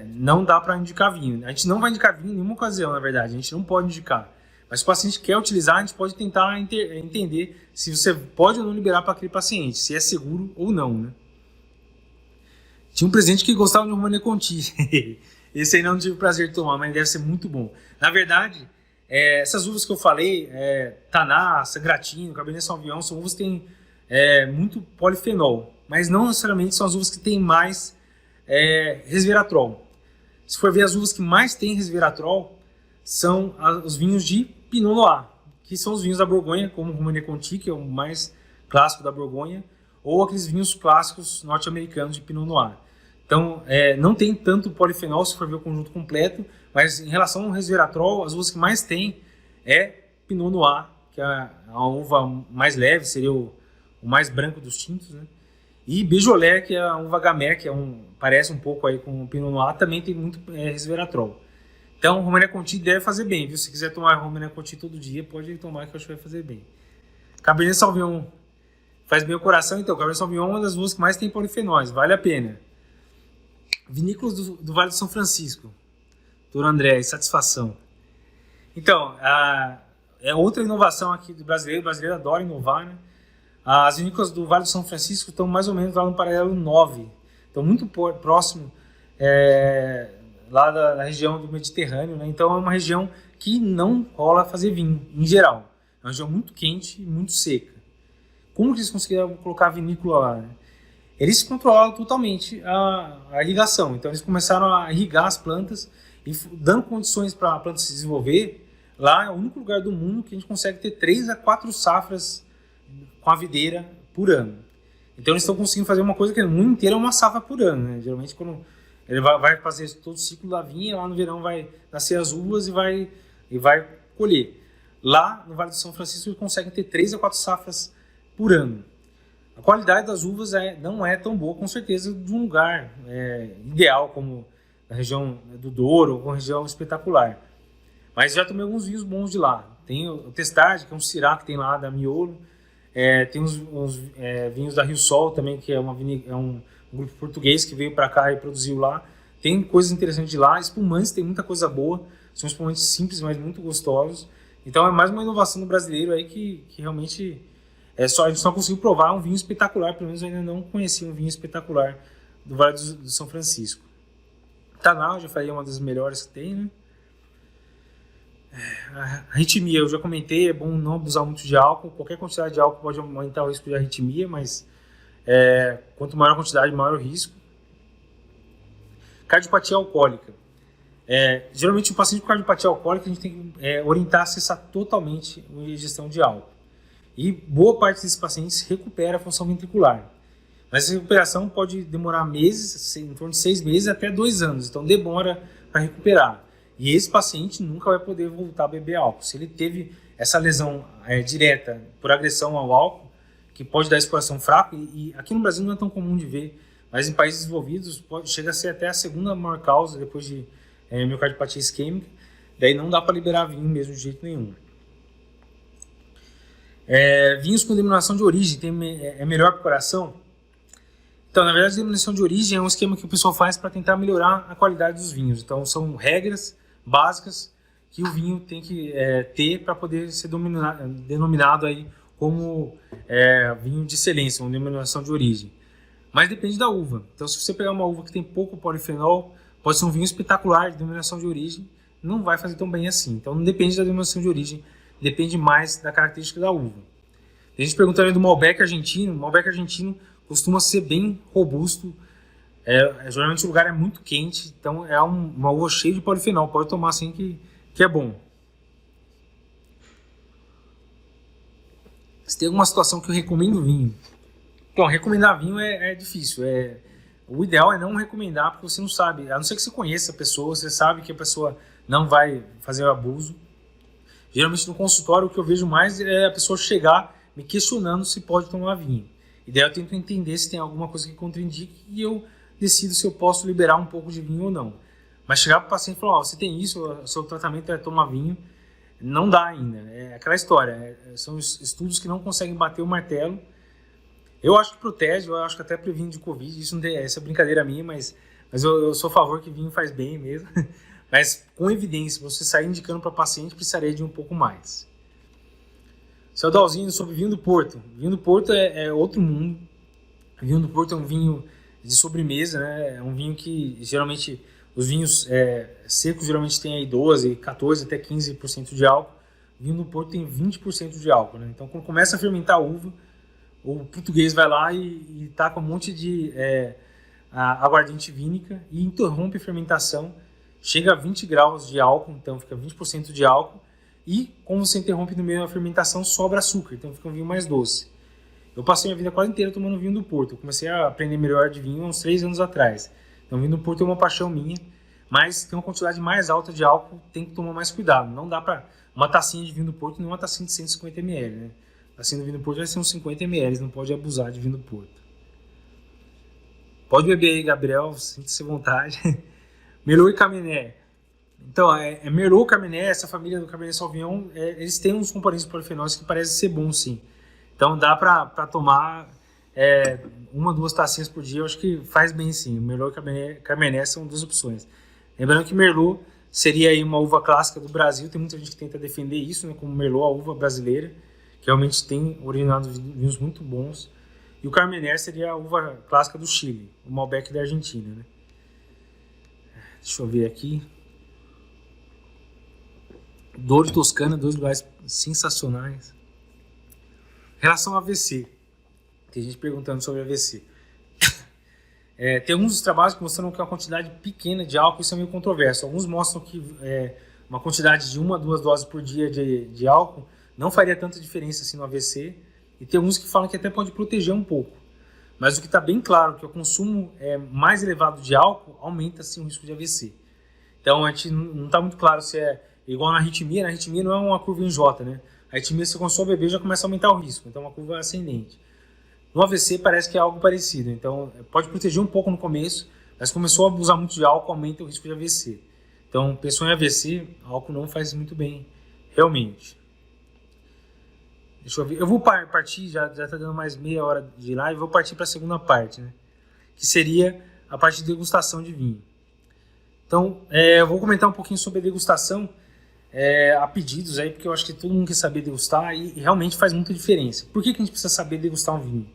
não dá para indicar vinho. A gente não vai indicar vinho em nenhuma ocasião, na verdade. A gente não pode indicar. Mas se o paciente quer utilizar, a gente pode tentar entender se você pode ou não liberar para aquele paciente, se é seguro ou não, né? Tinha um presidente que gostava de um Romanée Conti. Esse aí não tive o prazer de tomar, mas deve ser muito bom. Na verdade, essas uvas que eu falei, Taná, Sangratino, Cabernet Sauvignon, são uvas que têm muito polifenol, mas não necessariamente são as uvas que têm mais resveratrol. Se for ver, as uvas que mais têm resveratrol são os vinhos de Pinot Noir, que são os vinhos da Borgonha, como o Romanée Conti, que é o mais clássico da Borgonha, ou aqueles vinhos clássicos norte-americanos de Pinot Noir. Então, não tem tanto polifenol se for ver o conjunto completo, mas em relação ao resveratrol, as uvas que mais tem é Pinot Noir, que é a uva mais leve, seria o mais branco dos tintos, né? E Beaujolais, que é a uva Gamay, que parece um pouco aí com o Pinot Noir, também tem muito resveratrol. Então, o Romanée Conti deve fazer bem, viu? Se quiser tomar Romanée Conti todo dia, pode tomar, que eu acho que vai fazer bem. Cabernet Sauvignon faz bem o coração, então. Cabernet Sauvignon é uma das uvas que mais tem polifenóis, vale a pena. Vinícolas do Vale do São Francisco. Doutor André, satisfação. Então, é outra inovação aqui do brasileiro. O brasileiro adora inovar, né? As vinícolas do Vale do São Francisco estão mais ou menos lá no paralelo 9. Estão muito próximo lá da região do Mediterrâneo, né? Então é uma região que não rola fazer vinho, em geral. É uma região muito quente e muito seca. Como que eles conseguiram colocar a vinícola lá, né? Eles controlaram totalmente a irrigação. Então eles começaram a irrigar as plantas e dando condições para a planta se desenvolver. Lá é o único lugar do mundo que a gente consegue ter 3 a 4 safras com a videira por ano. Então eles estão conseguindo fazer uma coisa que no mundo inteiro é uma safra por ano, né? Geralmente quando ele vai fazer todo o ciclo da vinha, lá no verão vai nascer as uvas e vai colher. Lá no Vale do São Francisco eles conseguem ter 3 a 4 safras por ano. A qualidade das uvas não é tão boa, com certeza, de um lugar ideal, como a região do Douro, ou uma região espetacular. Mas já tomei alguns vinhos bons de lá. Tem o Testade, que é um Syrah que tem lá, da Miolo. Tem uns vinhos da Rio Sol também, que é um grupo português que veio para cá e produziu lá. Tem coisas interessantes de lá. Espumantes, tem muita coisa boa. São espumantes simples, mas muito gostosos. Então é mais uma inovação do brasileiro aí que realmente... a gente só conseguiu provar um vinho espetacular, pelo menos eu ainda não conhecia um vinho espetacular do Vale do São Francisco. Taná, eu já falei, é uma das melhores que tem, né? A arritmia, eu já comentei, é bom não abusar muito de álcool. Qualquer quantidade de álcool pode aumentar o risco de arritmia, mas quanto maior a quantidade, maior o risco. Cardiopatia alcoólica. Geralmente, o paciente com cardiopatia alcoólica, a gente tem que orientar a cessar totalmente a ingestão de álcool. E boa parte desses pacientes recupera a função ventricular. Mas essa recuperação pode demorar meses, em torno de 6 meses até 2 anos. Então demora para recuperar. E esse paciente nunca vai poder voltar a beber álcool. Se ele teve essa lesão direta por agressão ao álcool, que pode dar exploração fraca, e aqui no Brasil não é tão comum de ver, mas em países desenvolvidos chega a ser até a segunda maior causa depois de miocardiopatia isquêmica. Daí não dá para liberar vinho mesmo de jeito nenhum. Vinhos com denominação de origem é melhor para o coração? Então, na verdade, a denominação de origem é um esquema que o pessoal faz para tentar melhorar a qualidade dos vinhos. Então, são regras básicas que o vinho tem que ter para poder ser denominado aí como vinho de excelência, uma denominação de origem. Mas depende da uva. Então, se você pegar uma uva que tem pouco polifenol, pode ser um vinho espetacular de denominação de origem, não vai fazer tão bem assim. Então não depende da denominação de origem, depende mais da característica da uva. A gente perguntando do Malbec argentino. O Malbec argentino costuma ser bem robusto. Geralmente o lugar é muito quente, então é uma uva cheia de polifenol. Pode tomar assim que é bom. Se tem alguma situação que eu recomendo vinho. Bom, recomendar vinho é difícil. O ideal é não recomendar, porque você não sabe. A não ser que você conheça a pessoa, você sabe que a pessoa não vai fazer abuso. Geralmente no consultório o que eu vejo mais é a pessoa chegar me questionando se pode tomar vinho. E daí eu tento entender se tem alguma coisa que contraindique e eu decido se eu posso liberar um pouco de vinho ou não. Mas chegar para o paciente e falar, você tem isso, o seu tratamento é tomar vinho, não dá ainda. É aquela história, são estudos que não conseguem bater o martelo. Eu acho que protege, eu acho que até previne de Covid, isso não tem, essa é brincadeira minha, mas eu sou a favor que vinho faz bem mesmo. Mas com evidência, você sair indicando para paciente, precisaria de um pouco mais. Seu Dalzinho, sobre vinho do Porto. Vinho do Porto é outro mundo. Vinho do Porto é um vinho de sobremesa, né? É um vinho que geralmente, os vinhos secos geralmente tem aí 12, 14 até 15% de álcool. O vinho do Porto tem 20% de álcool, né? Então quando começa a fermentar a uva, o português vai lá e taca um monte de aguardente vínica e interrompe a fermentação, chega a 20 graus de álcool, então fica 20% de álcool, e como você interrompe no meio da fermentação, sobra açúcar, então fica um vinho mais doce. Eu passei a vida quase inteira tomando vinho do Porto, eu comecei a aprender melhor de vinho há uns 3 anos atrás, então vinho do Porto é uma paixão minha, mas tem uma quantidade mais alta de álcool, tem que tomar mais cuidado, não dá para uma tacinha de vinho do Porto, não é uma tacinha de 150 ml, né? Assim, do vinho do Porto vai ser uns 50 ml, não pode abusar de vinho do Porto. Pode beber aí, Gabriel, sinta-se à vontade. Merlot e Cabernet. Então, Merlot e Cabernet, essa família do Cabernet Sauvignon, eles têm uns componentes polifenóis que parecem ser bons, sim. Então, dá para tomar 1, 2 tacinhas por dia, eu acho que faz bem, sim. Merlot e Cabernet são 2 opções. Lembrando que Merlot seria aí uma uva clássica do Brasil, tem muita gente que tenta defender isso, né, como Merlot, a uva brasileira, que realmente tem originado vinhos muito bons. E o Cabernet seria a uva clássica do Chile, o Malbec da Argentina, né? Deixa eu ver aqui. Douro e Toscana, 2 lugares sensacionais. Em relação ao AVC, tem gente perguntando sobre AVC. Tem alguns dos trabalhos que mostram que é uma quantidade pequena de álcool, isso é meio controverso. Alguns mostram que uma quantidade de 1 a 2 doses por dia de álcool não faria tanta diferença assim no AVC, e tem alguns que falam que até pode proteger um pouco. Mas o que está bem claro é que o consumo mais elevado de álcool aumenta sim o risco de AVC. Então a gente não está muito claro se é igual na arritmia. Na arritmia não é uma curva em J, né? A arritmia, se você começou a beber, já começa a aumentar o risco, então é uma curva ascendente. No AVC parece que é algo parecido, então pode proteger um pouco no começo, mas começou a abusar muito de álcool, aumenta o risco de AVC. Então, pensou em AVC, álcool não faz muito bem, realmente. Deixa eu ver. Eu vou partir, já está dando mais meia hora de live, vou partir para a segunda parte, né? Que seria a parte de degustação de vinho. Então, eu vou comentar um pouquinho sobre a degustação a pedidos aí, porque eu acho que todo mundo quer saber degustar e realmente faz muita diferença. Por que a gente precisa saber degustar um vinho?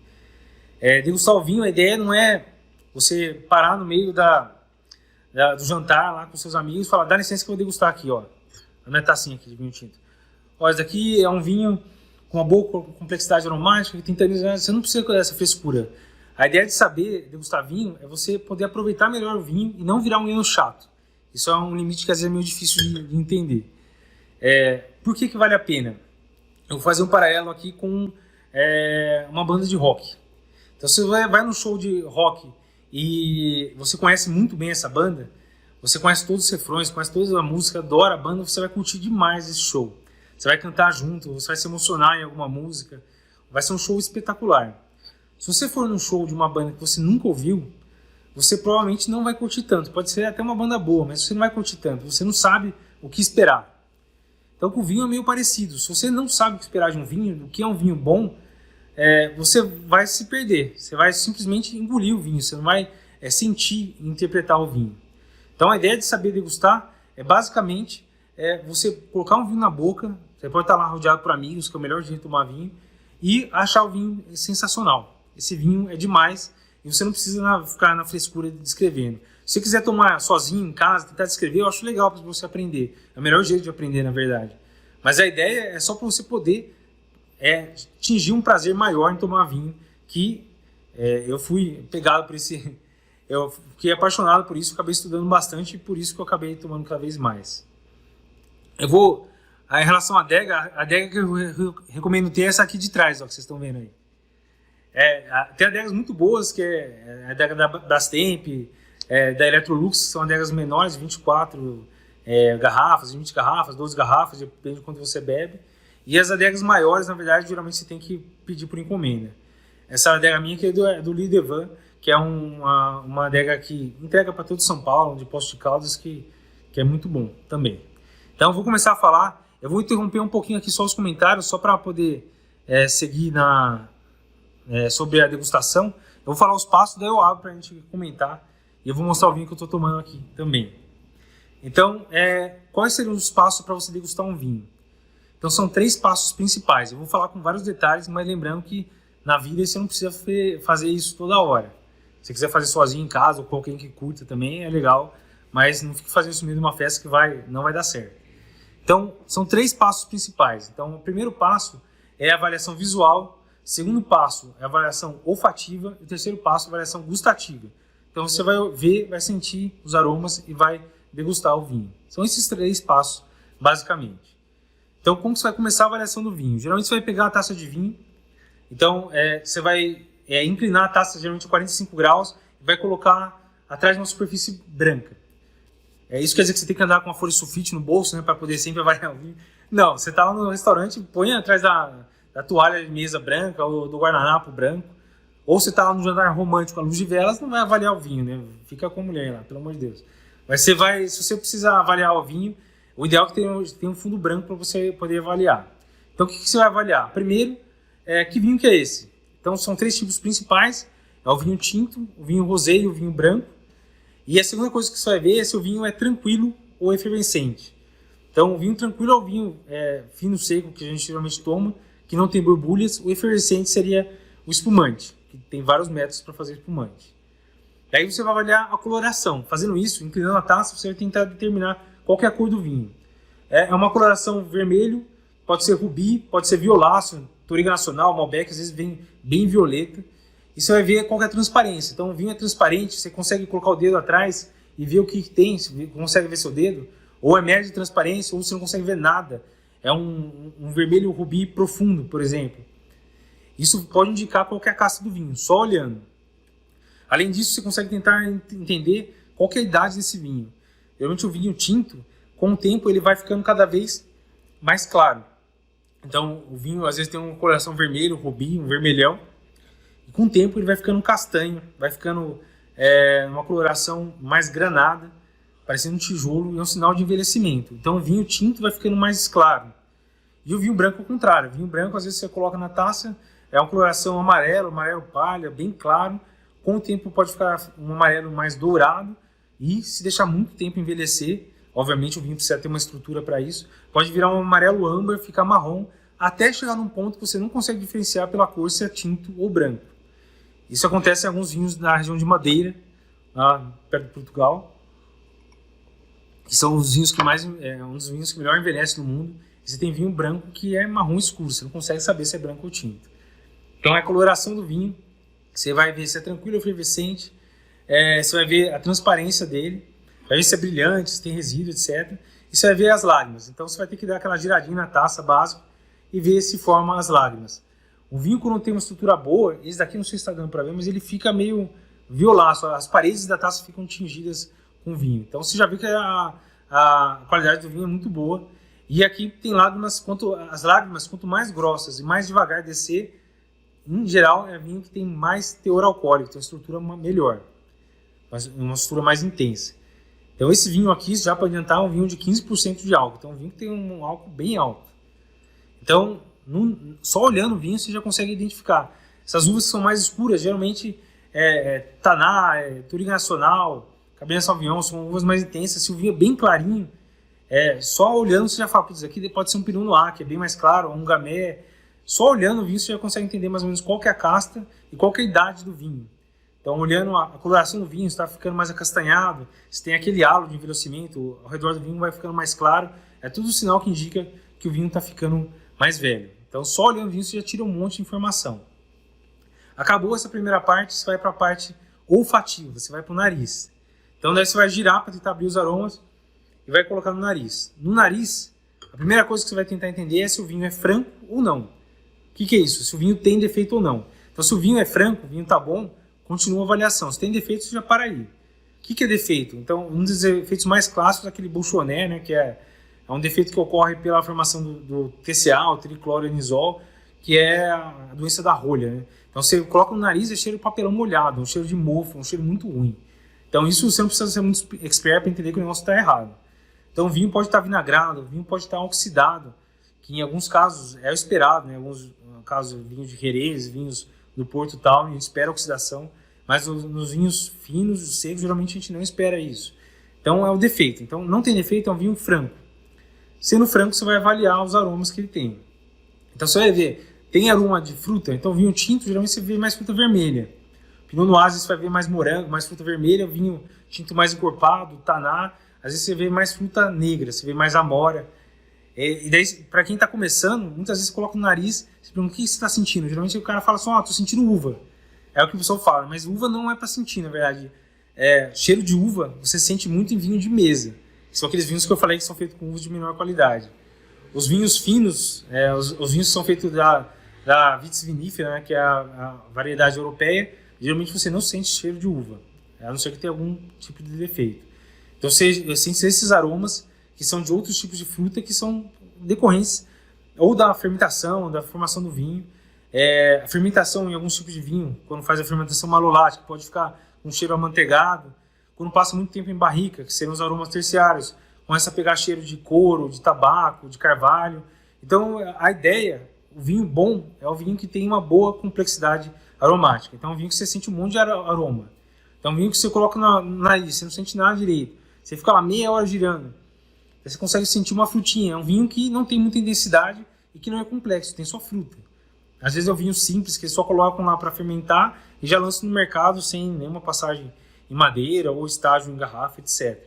Degustar o vinho, a ideia não é você parar no meio do jantar lá com seus amigos e falar, dá licença que eu vou degustar aqui, ó, a minha tacinha aqui de vinho tinto. Ó, esse daqui é um vinho com uma boa complexidade aromática, que tem taninos, você não precisa dessa frescura. A ideia de saber degustar vinho é você poder aproveitar melhor o vinho e não virar um vinho chato. Isso é um limite que às vezes é meio difícil de entender. Por que vale a pena? Eu vou fazer um paralelo aqui com uma banda de rock. Então você vai no show de rock e você conhece muito bem essa banda, você conhece todos os refrões, conhece toda a música, adora a banda, você vai curtir demais esse show. Você vai cantar junto, você vai se emocionar em alguma música, vai ser um show espetacular. Se você for num show de uma banda que você nunca ouviu, você provavelmente não vai curtir tanto. Pode ser até uma banda boa, mas você não vai curtir tanto, você não sabe o que esperar. Então com o vinho é meio parecido. Se você não sabe o que esperar de um vinho, o que é um vinho bom, você vai se perder. Você vai simplesmente engolir o vinho, você não vai sentir e interpretar o vinho. Então a ideia de saber degustar é basicamente você colocar um vinho na boca, você pode estar lá rodeado por amigos, que é o melhor jeito de tomar vinho, e achar o vinho sensacional. Esse vinho é demais e você não precisa ficar na frescura descrevendo. Se você quiser tomar sozinho, em casa, tentar descrever, eu acho legal para você aprender. É o melhor jeito de aprender, na verdade. Mas a ideia é só para você poder atingir um prazer maior em tomar vinho, que eu fui pegado por esse... Eu fiquei apaixonado por isso, acabei estudando bastante e por isso que eu acabei tomando cada vez mais. Eu vou... Em relação à adega que eu recomendo ter é essa aqui de trás, ó, que vocês estão vendo aí. Tem adegas muito boas, que é a adega da Brastemp, da Electrolux, que são adegas menores, 24 garrafas, 20 garrafas, 12 garrafas, depende de quanto você bebe. E as adegas maiores, na verdade, geralmente você tem que pedir por encomenda. Essa adega minha aqui é do Lidevan, que é uma adega que entrega para todo São Paulo, de Poços de Caldas, que é muito bom também. Então eu vou começar a falar, eu vou interromper um pouquinho aqui só os comentários, só para poder seguir sobre a degustação. Eu vou falar os passos, daí eu abro para a gente comentar, e eu vou mostrar o vinho que eu estou tomando aqui também. Então, quais seriam os passos para você degustar um vinho? Então são 3 passos principais. Eu vou falar com vários detalhes, mas lembrando que na vida você não precisa fazer isso toda hora. Se você quiser fazer sozinho em casa ou com alguém que curta também, é legal, mas não fique fazendo isso no meio de uma festa que não vai dar certo. Então, são 3 passos principais. Então, o primeiro passo é a avaliação visual, o segundo passo é a avaliação olfativa e o terceiro passo é a avaliação gustativa. Então, você vai ver, vai sentir os aromas e vai degustar o vinho. São esses 3 passos, basicamente. Então, como você vai começar a avaliação do vinho? Geralmente você vai pegar a taça de vinho, então você vai inclinar a taça geralmente a 45 graus e vai colocar atrás de uma superfície branca. Isso quer dizer que você tem que andar com uma folha sulfite no bolso, né, para poder sempre avaliar o vinho? Não, você está lá no restaurante, põe atrás da toalha de mesa branca ou do guardanapo branco, ou você está lá no jantar romântico à luz de velas, não vai avaliar o vinho, né? Fica com a mulher lá, pelo amor de Deus. Mas se você precisar avaliar o vinho, o ideal é que tenha um fundo branco para você poder avaliar. Então, o que você vai avaliar? Primeiro, que vinho que é esse? Então, são 3 tipos principais. É o vinho tinto, o vinho rosé e o vinho branco. E a segunda coisa que você vai ver é se o vinho é tranquilo ou efervescente. Então, o vinho tranquilo é o vinho fino seco, que a gente geralmente toma, que não tem borbulhas. O efervescente seria o espumante, que tem vários métodos para fazer espumante. Daí você vai avaliar a coloração. Fazendo isso, inclinando a taça, você vai tentar determinar qual que é a cor do vinho. É uma coloração vermelho, pode ser rubi, pode ser violáceo, Touriga Nacional, Malbec, às vezes vem bem violeta. E você vai ver qual que é a transparência. Então o vinho é transparente, você consegue colocar o dedo atrás e ver o que tem, você consegue ver seu dedo. Ou é médio de transparência, ou você não consegue ver nada. É um vermelho rubi profundo, por exemplo. Isso pode indicar qual que é a casta do vinho, só olhando. Além disso, você consegue tentar entender qual que é a idade desse vinho. Geralmente o vinho tinto, com o tempo, ele vai ficando cada vez mais claro. Então, o vinho às vezes tem uma coloração vermelho, rubi, um vermelhão. E com o tempo ele vai ficando castanho, vai ficando uma coloração mais granada, parecendo um tijolo, e é um sinal de envelhecimento. Então, o vinho tinto vai ficando mais claro. E o vinho branco ao contrário. O vinho branco, às vezes você coloca na taça, é uma coloração amarelo palha, bem claro. Com o tempo pode ficar um amarelo mais dourado. E se deixar muito tempo envelhecer, obviamente o vinho precisa ter uma estrutura para isso, pode virar um amarelo âmbar, ficar marrom, até chegar num ponto que você não consegue diferenciar pela cor se é tinto ou branco. Isso acontece em alguns vinhos na região de Madeira, lá perto de Portugal, que são os vinhos que um dos vinhos que melhor envelhece no mundo. E você tem vinho branco que é marrom escuro, você não consegue saber se é branco ou tinto. Então é a coloração do vinho, você vai ver se é tranquilo ou efervescente, você vai ver a transparência dele, vai ver se é brilhante, se tem resíduo, etc. E você vai ver as lágrimas. Então você vai ter que dar aquela giradinha na taça básica e ver se forma as lágrimas. O vinho, quando tem uma estrutura boa, esse daqui não sei se está dando para ver, mas ele fica meio violáceo, as paredes da taça ficam tingidas com vinho. Então você já viu que a qualidade do vinho é muito boa. E aqui tem lágrimas, as lágrimas, quanto mais grossas e mais devagar descer, em geral é vinho que tem mais teor alcoólico, tem uma estrutura melhor, uma estrutura mais intensa. Então esse vinho aqui, já para adiantar, é um vinho de 15% de álcool. Então é um vinho que tem um álcool bem alto. Então, só olhando o vinho você já consegue identificar. Essas uvas que são mais escuras, geralmente Taná, Touriga Nacional, Cabernet Sauvignon, são uvas mais intensas. Se o vinho é bem clarinho, só olhando você já fala, putz, aqui pode ser um Pinot Noir, que é bem mais claro, ou um Gamay. Só olhando o vinho você já consegue entender mais ou menos qual que é a casta e qual que é a idade do vinho. Então, olhando a coloração do vinho, está ficando mais acastanhado, se tem aquele halo de envelhecimento, ao redor do vinho vai ficando mais claro, é tudo sinal que indica que o vinho está ficando mais velho. Então, só olhando o vinho você já tira um monte de informação. Acabou essa primeira parte, você vai para a parte olfativa, você vai para o nariz. Então, daí você vai girar para tentar abrir os aromas e vai colocar no nariz. No nariz, a primeira coisa que você vai tentar entender é se o vinho é franco ou não. O que é isso? Se o vinho tem defeito ou não. Então, se o vinho é franco, o vinho está bom, continua a avaliação. Se tem defeito, você já para aí. O que é defeito? Então, um dos efeitos mais clássicos é aquele Bolchoné, né, que é um defeito que ocorre pela formação do TCA, o tricloroanisol, que é a doença da rolha. Né? Então, você coloca no nariz, é cheiro de papelão molhado, um cheiro de mofo, um cheiro muito ruim. Então, isso você não precisa ser muito expert para entender que o negócio está errado. Então, o vinho pode estar vinagrado, o vinho pode estar oxidado, que em alguns casos é esperado, né? Em alguns casos, vinhos de Jerez, vinhos do Porto e tal, a gente espera oxidação, mas nos vinhos finos e secos, geralmente a gente não espera isso. Então, é o defeito. Então, não tem defeito, é um vinho franco. Sendo franco, você vai avaliar os aromas que ele tem. Então, você vai ver, tem aroma de fruta, então vinho tinto, geralmente você vê mais fruta vermelha. Pinot Noir, às vezes, você vai ver mais morango, mais fruta vermelha, vinho tinto mais encorpado, taná. Às vezes você vê mais fruta negra, você vê mais amora. E daí, para quem está começando, muitas vezes você coloca no nariz, você pergunta o que você está sentindo. Geralmente o cara fala assim, tô sentindo uva. É o que o pessoal fala, mas uva não é para sentir, na verdade. Cheiro de uva você sente muito em vinho de mesa. São aqueles vinhos que eu falei que são feitos com uvas de menor qualidade. Os vinhos finos, os vinhos que são feitos da Vitis vinifera, né, que é a variedade europeia, geralmente você não sente cheiro de uva, a não ser que tenha algum tipo de defeito. Então você sente esses aromas que são de outros tipos de fruta que são decorrentes ou da fermentação, da formação do vinho. A fermentação em alguns tipos de vinho, quando faz a fermentação malolática, pode ficar com um cheiro amanteigado. Quando passa muito tempo em barrica, que seriam os aromas terciários, começa a pegar cheiro de couro, de tabaco, de carvalho. Então a ideia, o vinho bom é o vinho que tem uma boa complexidade aromática. Então é um vinho que você sente um monte de aroma. Então é um vinho que você coloca na nariz, você não sente nada direito. Você fica lá meia hora girando. Você consegue sentir uma frutinha. É um vinho que não tem muita intensidade e que não é complexo, tem só fruta. Às vezes é um vinho simples que eles só colocam lá para fermentar e já lançam no mercado sem nenhuma passagem em madeira ou estágio em garrafa, etc.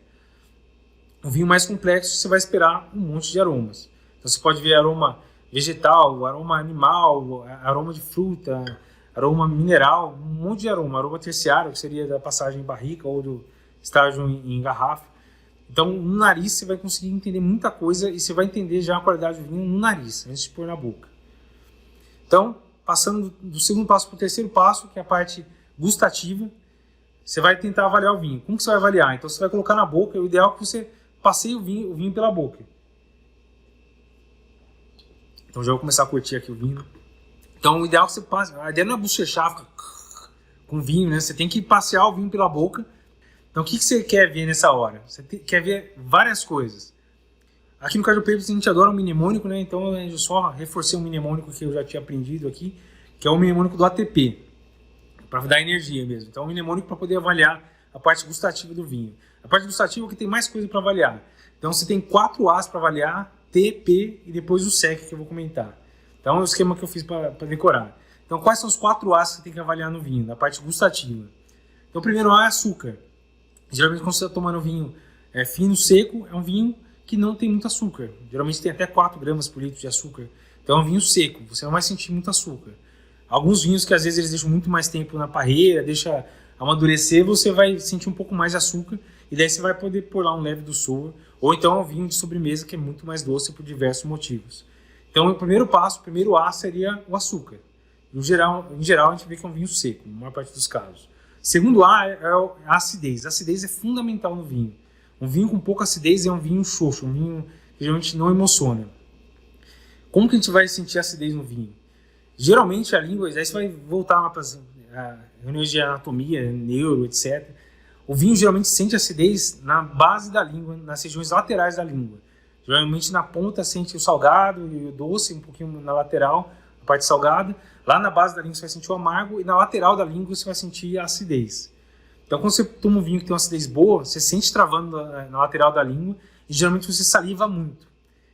Um vinho mais complexo você vai esperar um monte de aromas. Então você pode ver aroma vegetal, aroma animal, aroma de fruta, aroma mineral, um monte de aroma terciário, que seria da passagem em barrica ou do estágio em garrafa. Então, no nariz você vai conseguir entender muita coisa e você vai entender já a qualidade do vinho no nariz, antes de pôr na boca. Então, passando do segundo passo para o terceiro passo, que é a parte gustativa, você vai tentar avaliar o vinho. Como que você vai avaliar? Então, você vai colocar na boca, o ideal é que você passeie o vinho pela boca. Então, já vou começar a curtir aqui o vinho. Então, o ideal é que você passe, a ideia não é bochechar com vinho, né? Você tem que passear o vinho pela boca. Então, o que você quer ver nessa hora? Você quer ver várias coisas. Aqui no Cardio Papers a gente adora um mnemônico, né? Então, eu só reforcei um mnemônico que eu já tinha aprendido aqui, que é o mnemônico do ATP, para dar energia mesmo. Então, é um mnemônico para poder avaliar a parte gustativa do vinho. A parte gustativa é que tem mais coisa para avaliar. Então, você tem 4 As para avaliar, T, P e depois o SEC que eu vou comentar. Então, é o esquema que eu fiz para decorar. Então, quais são os 4 As que você tem que avaliar no vinho, na parte gustativa? Então, o primeiro A é açúcar. Geralmente, quando você está tomando vinho fino, seco, é um vinho que não tem muito açúcar. Geralmente tem até 4 gramas por litro de açúcar. Então é um vinho seco, você não vai sentir muito açúcar. Alguns vinhos que às vezes eles deixam muito mais tempo na parreira, deixa amadurecer, você vai sentir um pouco mais de açúcar e daí você vai poder pôr lá um leve do sour. Ou então é um vinho de sobremesa que é muito mais doce por diversos motivos. Então o primeiro passo, o primeiro A seria o açúcar. Em geral a gente vê que é um vinho seco, na maior parte dos casos. Segundo A é a acidez. A acidez é fundamental no vinho. Um vinho com pouca acidez é um vinho xoxo, um vinho que geralmente não emociona. Como que a gente vai sentir acidez no vinho? Geralmente a língua, aí você vai voltar lá para as reuniões de anatomia, neuro, etc. O vinho geralmente sente acidez na base da língua, nas regiões laterais da língua. Geralmente na ponta sente o salgado e o doce, um pouquinho na lateral, a parte salgada. Lá na base da língua você vai sentir o amargo e na lateral da língua você vai sentir a acidez. Então quando você toma um vinho que tem uma acidez boa, você sente travando na lateral da língua e geralmente você saliva muito.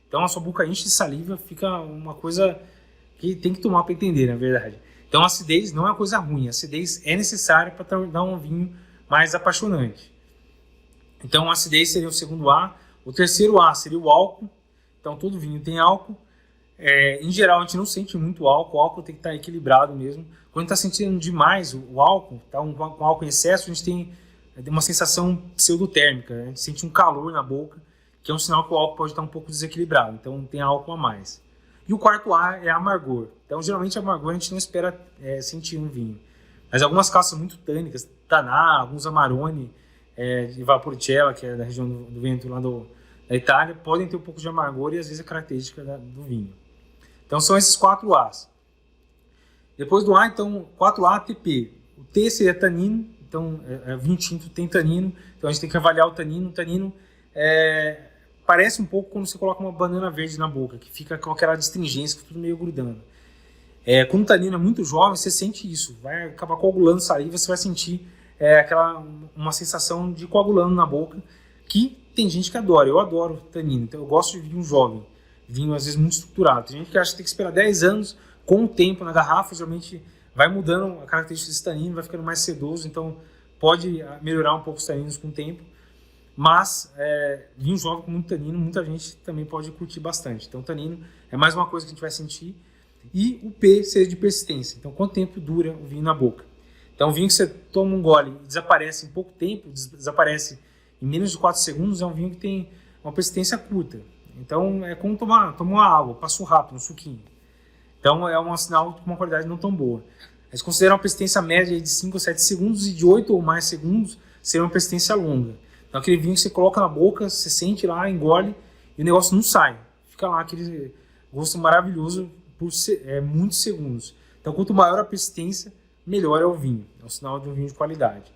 Então a sua boca enche de saliva, fica uma coisa que tem que tomar para entender, na verdade. Então a acidez não é uma coisa ruim, a acidez é necessária para tornar um vinho mais apaixonante. Então a acidez seria o segundo A. O terceiro A seria o álcool. Então todo vinho tem álcool. Em geral a gente não sente muito álcool, o álcool tem que estar equilibrado mesmo. Quando está sentindo demais o álcool, tá um álcool em excesso, a gente tem uma sensação pseudotérmica, a gente sente um calor na boca, que é um sinal que o álcool pode estar um pouco desequilibrado, então tem álcool a mais. E o quarto A é amargor. Então geralmente amargor a gente não espera sentir um vinho. Mas algumas castas muito tânicas, Taná, alguns Amarone, de Valpolicella, que é da região do Vêneto lá da Itália, podem ter um pouco de amargor e às vezes é característica do vinho. Então são esses 4 As. Depois do A, então, 4A, TP. O T seria tanino, então vinho tinto tem tanino, então a gente tem que avaliar o tanino. O tanino parece um pouco quando você coloca uma banana verde na boca, que fica com aquela astringência, que tudo meio grudando. Quando o tanino é muito jovem, você sente isso, vai acabar coagulando saliva, você vai sentir uma sensação de coagulando na boca, que tem gente que adora. Eu adoro tanino, então eu gosto de vinho jovem, vinho às vezes muito estruturado. Tem gente que acha que tem que esperar 10 anos, com o tempo na garrafa, geralmente vai mudando a característica desse tanino, vai ficando mais sedoso, então pode melhorar um pouco os taninos com o tempo. Mas vinho jovem com muito tanino, muita gente também pode curtir bastante. Então tanino é mais uma coisa que a gente vai sentir. E o P seria de persistência, então quanto tempo dura o vinho na boca. Então o vinho que você toma um gole e desaparece em pouco tempo, desaparece em menos de 4 segundos, é um vinho que tem uma persistência curta. Então é como tomar uma água, passou rápido, um suquinho. Então é um sinal de uma qualidade não tão boa. Eles consideram uma persistência média de 5 ou 7 segundos e de 8 ou mais segundos seria uma persistência longa. Então aquele vinho que você coloca na boca, você sente lá, engole e o negócio não sai. Fica lá aquele gosto maravilhoso por muitos segundos. Então quanto maior a persistência, melhor é o vinho. É um sinal de um vinho de qualidade.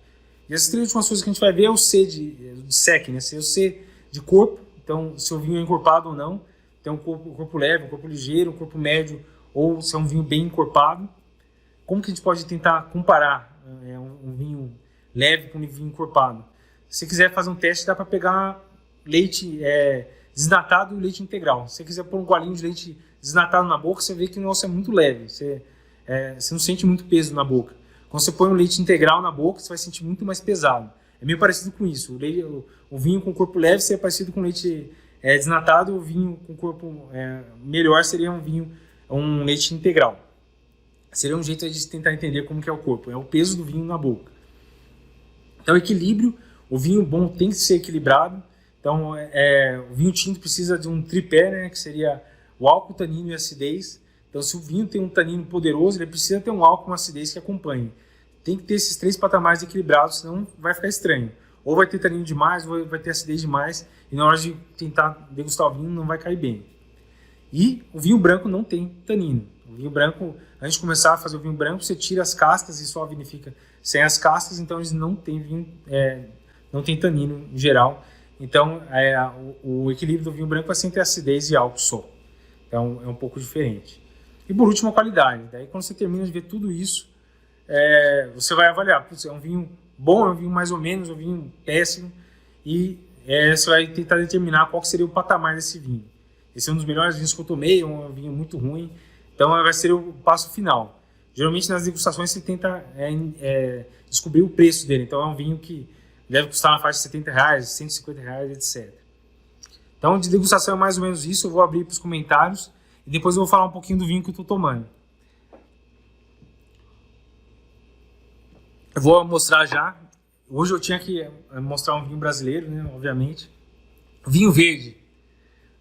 E as 3 últimas coisas que a gente vai ver é o C de SEC, né? O C de corpo, então se o vinho é encorpado ou não. Tem um corpo leve, um corpo ligeiro, um corpo médio, ou se é um vinho bem encorpado. Como que a gente pode tentar comparar um vinho leve com um vinho encorpado? Se você quiser fazer um teste, dá para pegar leite desnatado e leite integral. Se você quiser pôr um golinho de leite desnatado na boca, você vê que o negócio é muito leve. Você não sente muito peso na boca. Quando você põe um leite integral na boca, você vai sentir muito mais pesado. É meio parecido com isso. O vinho com corpo leve seria parecido com leite desnatado. O vinho com corpo melhor seria um leite integral. Seria um jeito de tentar entender como que é o corpo. É o peso do vinho na boca. Então, equilíbrio. O vinho bom tem que ser equilibrado. Então, o vinho tinto precisa de um tripé, né, que seria o álcool, tanino e acidez. Então, se o vinho tem um tanino poderoso, ele precisa ter um álcool e uma acidez que acompanhe. Tem que ter esses 3 patamares equilibrados, senão vai ficar estranho. Ou vai ter tanino demais, ou vai ter acidez demais, e na hora de tentar degustar o vinho não vai cair bem. E o vinho branco não tem tanino. O vinho branco, antes de começar a fazer o vinho branco, você tira as castas e só vinifica sem as castas, então eles não têm vinho, não tem tanino em geral. Então o equilíbrio do vinho branco vai ser entre acidez e álcool só. Então é um pouco diferente. E por último a qualidade. Daí quando você termina de ver tudo isso, você vai avaliar, putz, é um vinho bom, é um vinho mais ou menos, é um vinho péssimo, e você vai tentar determinar qual que seria o patamar desse vinho. Esse é um dos melhores vinhos que eu tomei, é um vinho muito ruim, então vai ser o passo final. Geralmente nas degustações você tenta descobrir o preço dele, então é um vinho que deve custar na faixa de R$70, R$150, etc. Então de degustação é mais ou menos isso, eu vou abrir para os comentários, e depois eu vou falar um pouquinho do vinho que eu estou tomando. Eu vou mostrar já. Hoje eu tinha que mostrar um vinho brasileiro, né, obviamente. Vinho verde.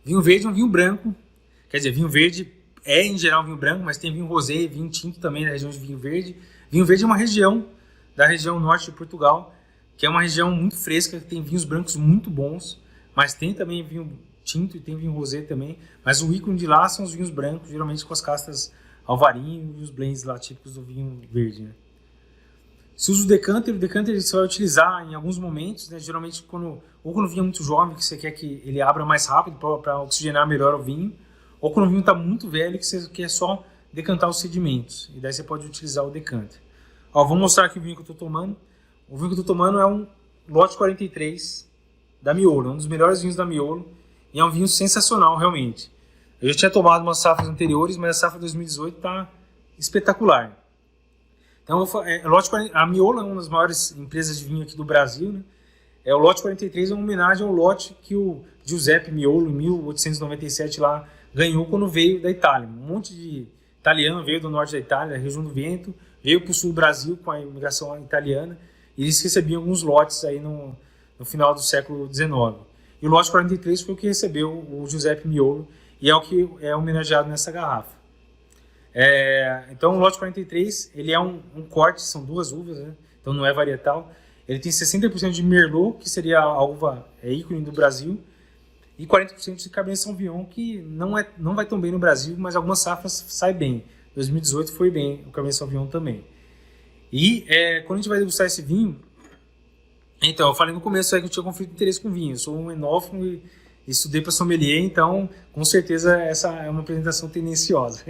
Vinho verde é um vinho branco. Quer dizer, vinho verde é em geral vinho branco, mas tem vinho rosé, vinho tinto também na região de vinho verde. Vinho verde é uma região da região norte de Portugal, que é uma região muito fresca, que tem vinhos brancos muito bons, mas tem também vinho tinto e tem vinho rosé também. Mas o ícone de lá são os vinhos brancos, geralmente com as castas alvarinho e os blends lá típicos do vinho verde, né? Se usa o decanter você vai utilizar em alguns momentos, né? Geralmente quando o vinho é muito jovem, que você quer que ele abra mais rápido para oxigenar melhor o vinho, ou quando o vinho está muito velho, que você quer só decantar os sedimentos, e daí você pode utilizar o decanter. Vou mostrar aqui o vinho que eu estou tomando. O vinho que eu estou tomando é um lote 43 da Miolo, um dos melhores vinhos da Miolo, e é um vinho sensacional realmente. Eu já tinha tomado umas safras anteriores, mas a safra 2018 está espetacular. Então, lote 40, a Miolo é uma das maiores empresas de vinho aqui do Brasil, né? O lote 43 é uma homenagem ao lote que o Giuseppe Miolo, em 1897, lá ganhou quando veio da Itália. Um monte de italiano veio do norte da Itália, da região do Vento, veio para o sul do Brasil com a imigração italiana, e eles recebiam alguns lotes aí no final do século XIX. E o lote 43 foi o que recebeu o Giuseppe Miolo, e é o que é homenageado nessa garrafa. Então o lote 43, ele é um corte, são duas uvas, né? Então não é varietal. Ele tem 60% de Merlot, que seria a uva ícone do Brasil, e 40% de Cabernet Sauvignon, que não vai tão bem no Brasil, mas algumas safras sai bem. 2018 foi bem, o Cabernet Sauvignon também. E quando a gente vai degustar esse vinho, então, eu falei no começo que eu tinha conflito de interesse com vinho. Eu sou um enófilo e estudei para sommelier, então, com certeza, essa é uma apresentação tendenciosa.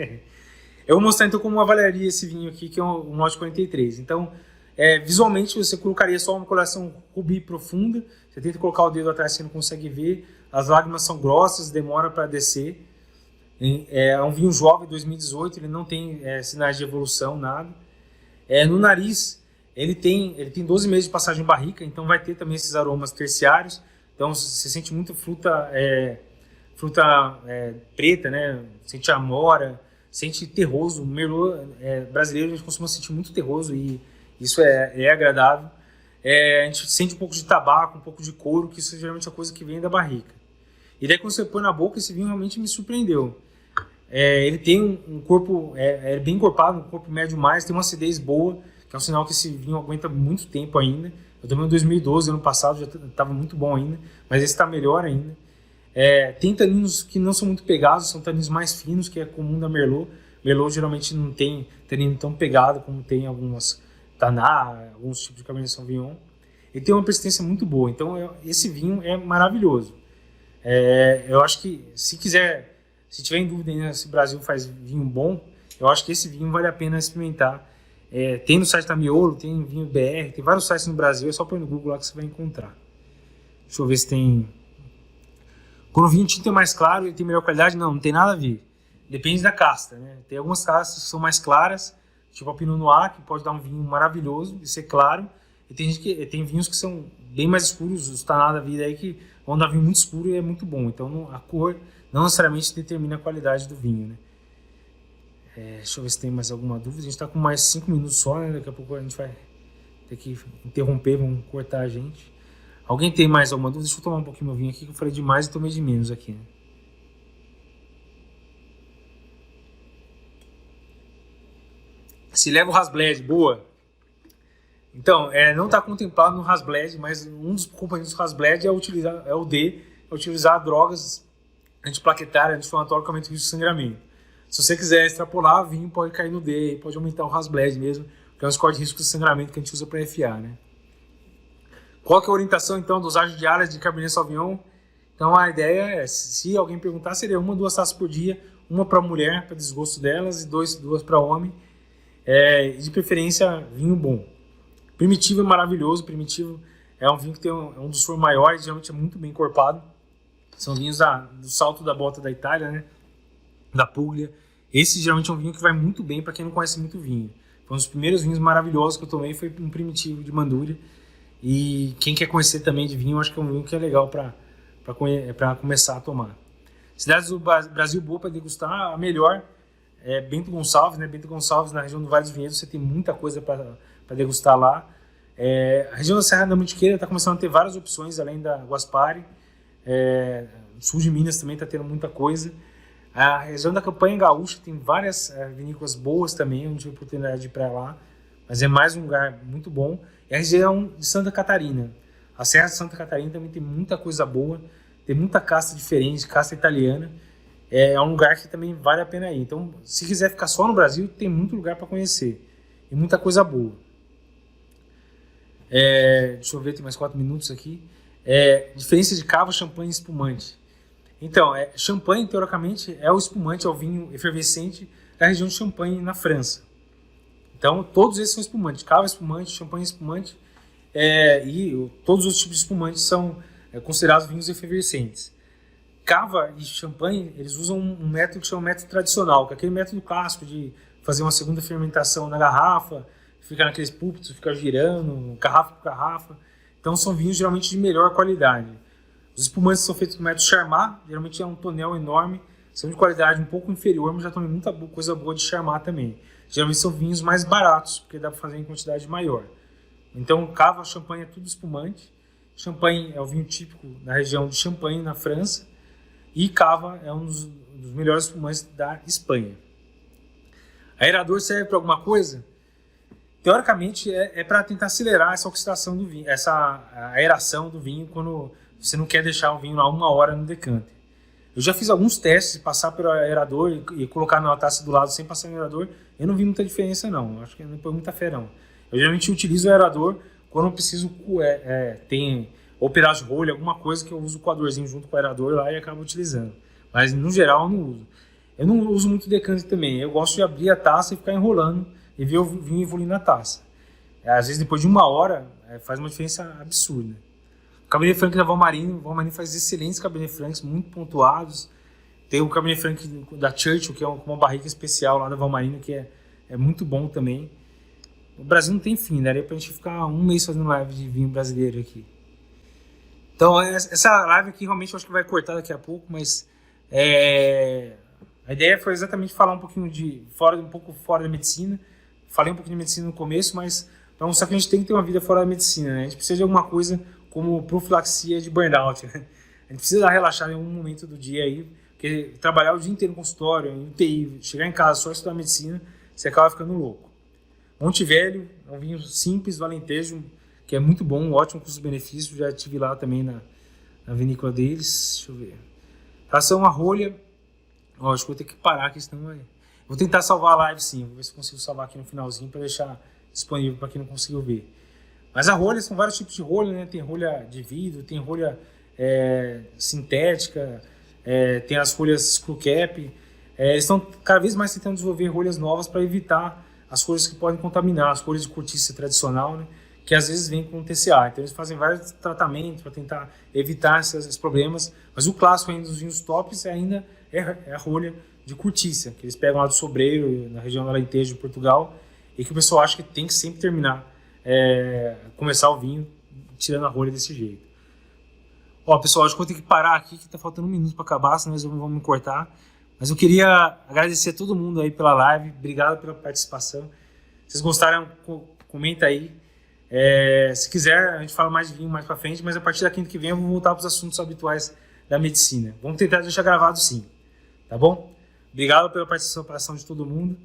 Eu vou mostrar, então, como eu avaliaria esse vinho aqui, que é um lote 43. Então, visualmente, você colocaria só uma coloração rubi profunda. Você tenta colocar o dedo atrás, você não consegue ver. As lágrimas são grossas, demora para descer. É um vinho jovem, 2018, ele não tem sinais de evolução, nada. No nariz, ele tem 12 meses de passagem em barrica, então vai ter também esses aromas terciários. Então, você sente muito fruta preta, né? Sente amora, sente terroso. O Merlot brasileiro, a gente costuma sentir muito terroso e isso é agradável. A gente sente um pouco de tabaco, um pouco de couro, que isso geralmente é a coisa que vem da barrica. E daí quando você põe na boca, esse vinho realmente me surpreendeu. Ele tem um corpo bem encorpado, um corpo médio mais, tem uma acidez boa, que é um sinal que esse vinho aguenta muito tempo ainda. Eu tomei em 2012, ano passado, já estava muito bom ainda, mas esse está melhor ainda. Tem taninos que não são muito pegados, são taninos mais finos, que é comum da Merlot. Merlot geralmente não tem tanino tão pegado como tem algumas Taná, alguns tipos de Cabernet Sauvignon. Ele tem uma persistência muito boa, então esse vinho é maravilhoso. Eu acho que se tiver em dúvida ainda se o Brasil faz vinho bom, eu acho que esse vinho vale a pena experimentar. Tem no site da Miolo, tem vinho BR, tem vários sites no Brasil, é só pôr no Google lá que você vai encontrar. Deixa eu ver se tem... Quando o vinho tinto é mais claro, ele tem melhor qualidade? Não tem nada a ver. Depende da casta, né? Tem algumas castas que são mais claras, tipo a Pinot Noir, que pode dar um vinho maravilhoso e ser claro. E tem vinhos que são bem mais escuros, os Taná da vida aí, que vão dar vinho muito escuro e é muito bom. Então a cor não necessariamente determina a qualidade do vinho, né? Deixa eu ver se tem mais alguma dúvida. A gente está com mais 5 minutos só, né? Daqui a pouco a gente vai ter que interromper, vamos cortar a gente. Alguém tem mais alguma dúvida? Deixa eu tomar um pouquinho meu vinho aqui, que eu falei demais e tomei de menos aqui, né? Se leva o Hasbled, boa. Então, não está contemplado no Hasbled, mas um dos componentes do Hasbled é utilizar drogas antiplaquetárias, anti-inflamatórias com aumento do risco de sangramento. Se você quiser extrapolar, vinho pode cair no D, pode aumentar o Hasbled mesmo, que é um score de risco de sangramento que a gente usa para FA, né? Qual que é a orientação, então, dosagem diária de Cabernet Sauvignon? Então, a ideia se alguém perguntar, seria 1 ou 2 taças por dia, uma para mulher, para desgosto delas, e 2 para homem. De preferência, vinho bom. Primitivo é maravilhoso, Primitivo é um vinho que tem um dos fornos maiores, geralmente é muito bem encorpado. São vinhos do salto da bota da Itália, né? Da Puglia. Esse geralmente é um vinho que vai muito bem para quem não conhece muito vinho. Foi um dos primeiros vinhos maravilhosos que eu tomei, foi um Primitivo de Manduria. E quem quer conhecer também de vinho, eu acho que é um vinho que é legal para começar a tomar. Cidades do Brasil boa para degustar, a melhor é Bento Gonçalves, né? Bento Gonçalves, na região do Vale dos Vinhedos, você tem muita coisa para degustar lá. A região da Serra da Mantiqueira está começando a ter várias opções, além da Guaspari. Sul de Minas também está tendo muita coisa. A região da Campanha Gaúcha tem várias vinícolas boas também, eu não tive oportunidade de ir para lá, mas é mais um lugar muito bom. E a região de Santa Catarina. A Serra de Santa Catarina também tem muita coisa boa, tem muita casta diferente, casta italiana. É um lugar que também vale a pena ir. Então, se quiser ficar só no Brasil, tem muito lugar para conhecer. E muita coisa boa. Deixa eu ver, tem mais 4 minutos aqui. Diferença de cava, champanhe e espumante. Então, champanhe, teoricamente, é o espumante, é o vinho efervescente da região de Champagne, na França. Então, todos esses são espumantes. Cava espumante, champanhe espumante. E todos os tipos de espumantes são considerados vinhos efervescentes. Cava e champanhe, eles usam um método que chama método tradicional, que é aquele método clássico de fazer uma segunda fermentação na garrafa, fica naqueles púlpitos, fica girando, garrafa por garrafa. Então são vinhos geralmente de melhor qualidade. Os espumantes são feitos com método Charmat, geralmente é um tonel enorme, são de qualidade um pouco inferior, mas já tomei muita coisa boa de Charmat também. Geralmente são vinhos mais baratos, porque dá para fazer em quantidade maior. Então, cava, champanhe é tudo espumante. Champanhe é o vinho típico da região de Champagne, na França. E cava é um dos melhores espumantes da Espanha. Aerador serve para alguma coisa? Teoricamente, é para tentar acelerar essa oxidação do vinho, essa aeração do vinho, quando você não quer deixar o vinho lá 1 hora no decanter. Eu já fiz alguns testes de passar pelo aerador e colocar na taça do lado sem passar no aerador. Eu não vi muita diferença, não. Acho que não põe muita fé, não. Eu geralmente utilizo o aerador quando eu preciso, tem operar de rolha, alguma coisa que eu uso o coadorzinho junto com o aerador lá e acabo utilizando. Mas, no geral, eu não uso. Eu não uso muito decanter também. Eu gosto de abrir a taça e ficar enrolando e ver o vinho evoluir na taça. Às vezes, depois de 1 hora, faz uma diferença absurda. O Cabernet Franc da Valmarino, o Valmarino faz excelentes Cabernet Francs, muito pontuados. Tem o Cabernet Franc da Churchill, que é uma barrica especial lá da Valmarino, que é muito bom também. O Brasil não tem fim, daria pra gente ficar 1 mês fazendo live de vinho brasileiro aqui. Então, essa live aqui realmente eu acho que vai cortar daqui a pouco, mas a ideia foi exatamente falar um pouquinho um pouco fora da medicina. Falei um pouquinho de medicina no começo, mas para mostrar que a gente tem que ter uma vida fora da medicina, né? A gente precisa de alguma coisa como profilaxia de burnout, né? A gente precisa dar relaxada em algum momento do dia aí, porque trabalhar o dia inteiro no consultório, em UTI, chegar em casa só estudar medicina, você acaba ficando louco. Monte Velho é um vinho simples do Alentejo, que é muito bom, um ótimo custo-benefício. Já estive lá também na vinícola deles. Deixa eu ver. Ração a rolha. Ó, acho que vou ter que parar aqui, senão vai. Vou tentar salvar a live sim. Vou ver se consigo salvar aqui no finalzinho para deixar disponível para quem não conseguiu ver. Mas a rolha, são vários tipos de rolha, né? Tem rolha de vidro, tem rolha sintética, tem as rolhas screw cap. Eles estão cada vez mais tentando desenvolver rolhas novas para evitar as folhas que podem contaminar, as folhas de cortiça tradicional, né? Que às vezes vem com TCA. Então eles fazem vários tratamentos para tentar evitar esses problemas. Mas o clássico ainda dos vinhos tops ainda é a rolha de cortiça, que eles pegam lá do Sobreiro, na região do Alentejo, de Portugal, e que o pessoal acha que tem que sempre terminar, começar o vinho tirando a rolha desse jeito. Ó, pessoal, acho que vou ter que parar aqui, que tá faltando 1 minuto para acabar, senão eles vão me cortar. Mas eu queria agradecer a todo mundo aí pela live, obrigado pela participação. Se vocês gostaram, comenta aí. Se quiser, a gente fala mais de vinho mais para frente, mas a partir da quinta que vem eu vou voltar para os assuntos habituais da medicina. Vamos tentar deixar gravado sim, tá bom? Obrigado pela participação de todo mundo.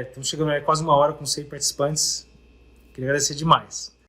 Estamos chegando a quase 1 hora com 100 participantes. Queria agradecer demais.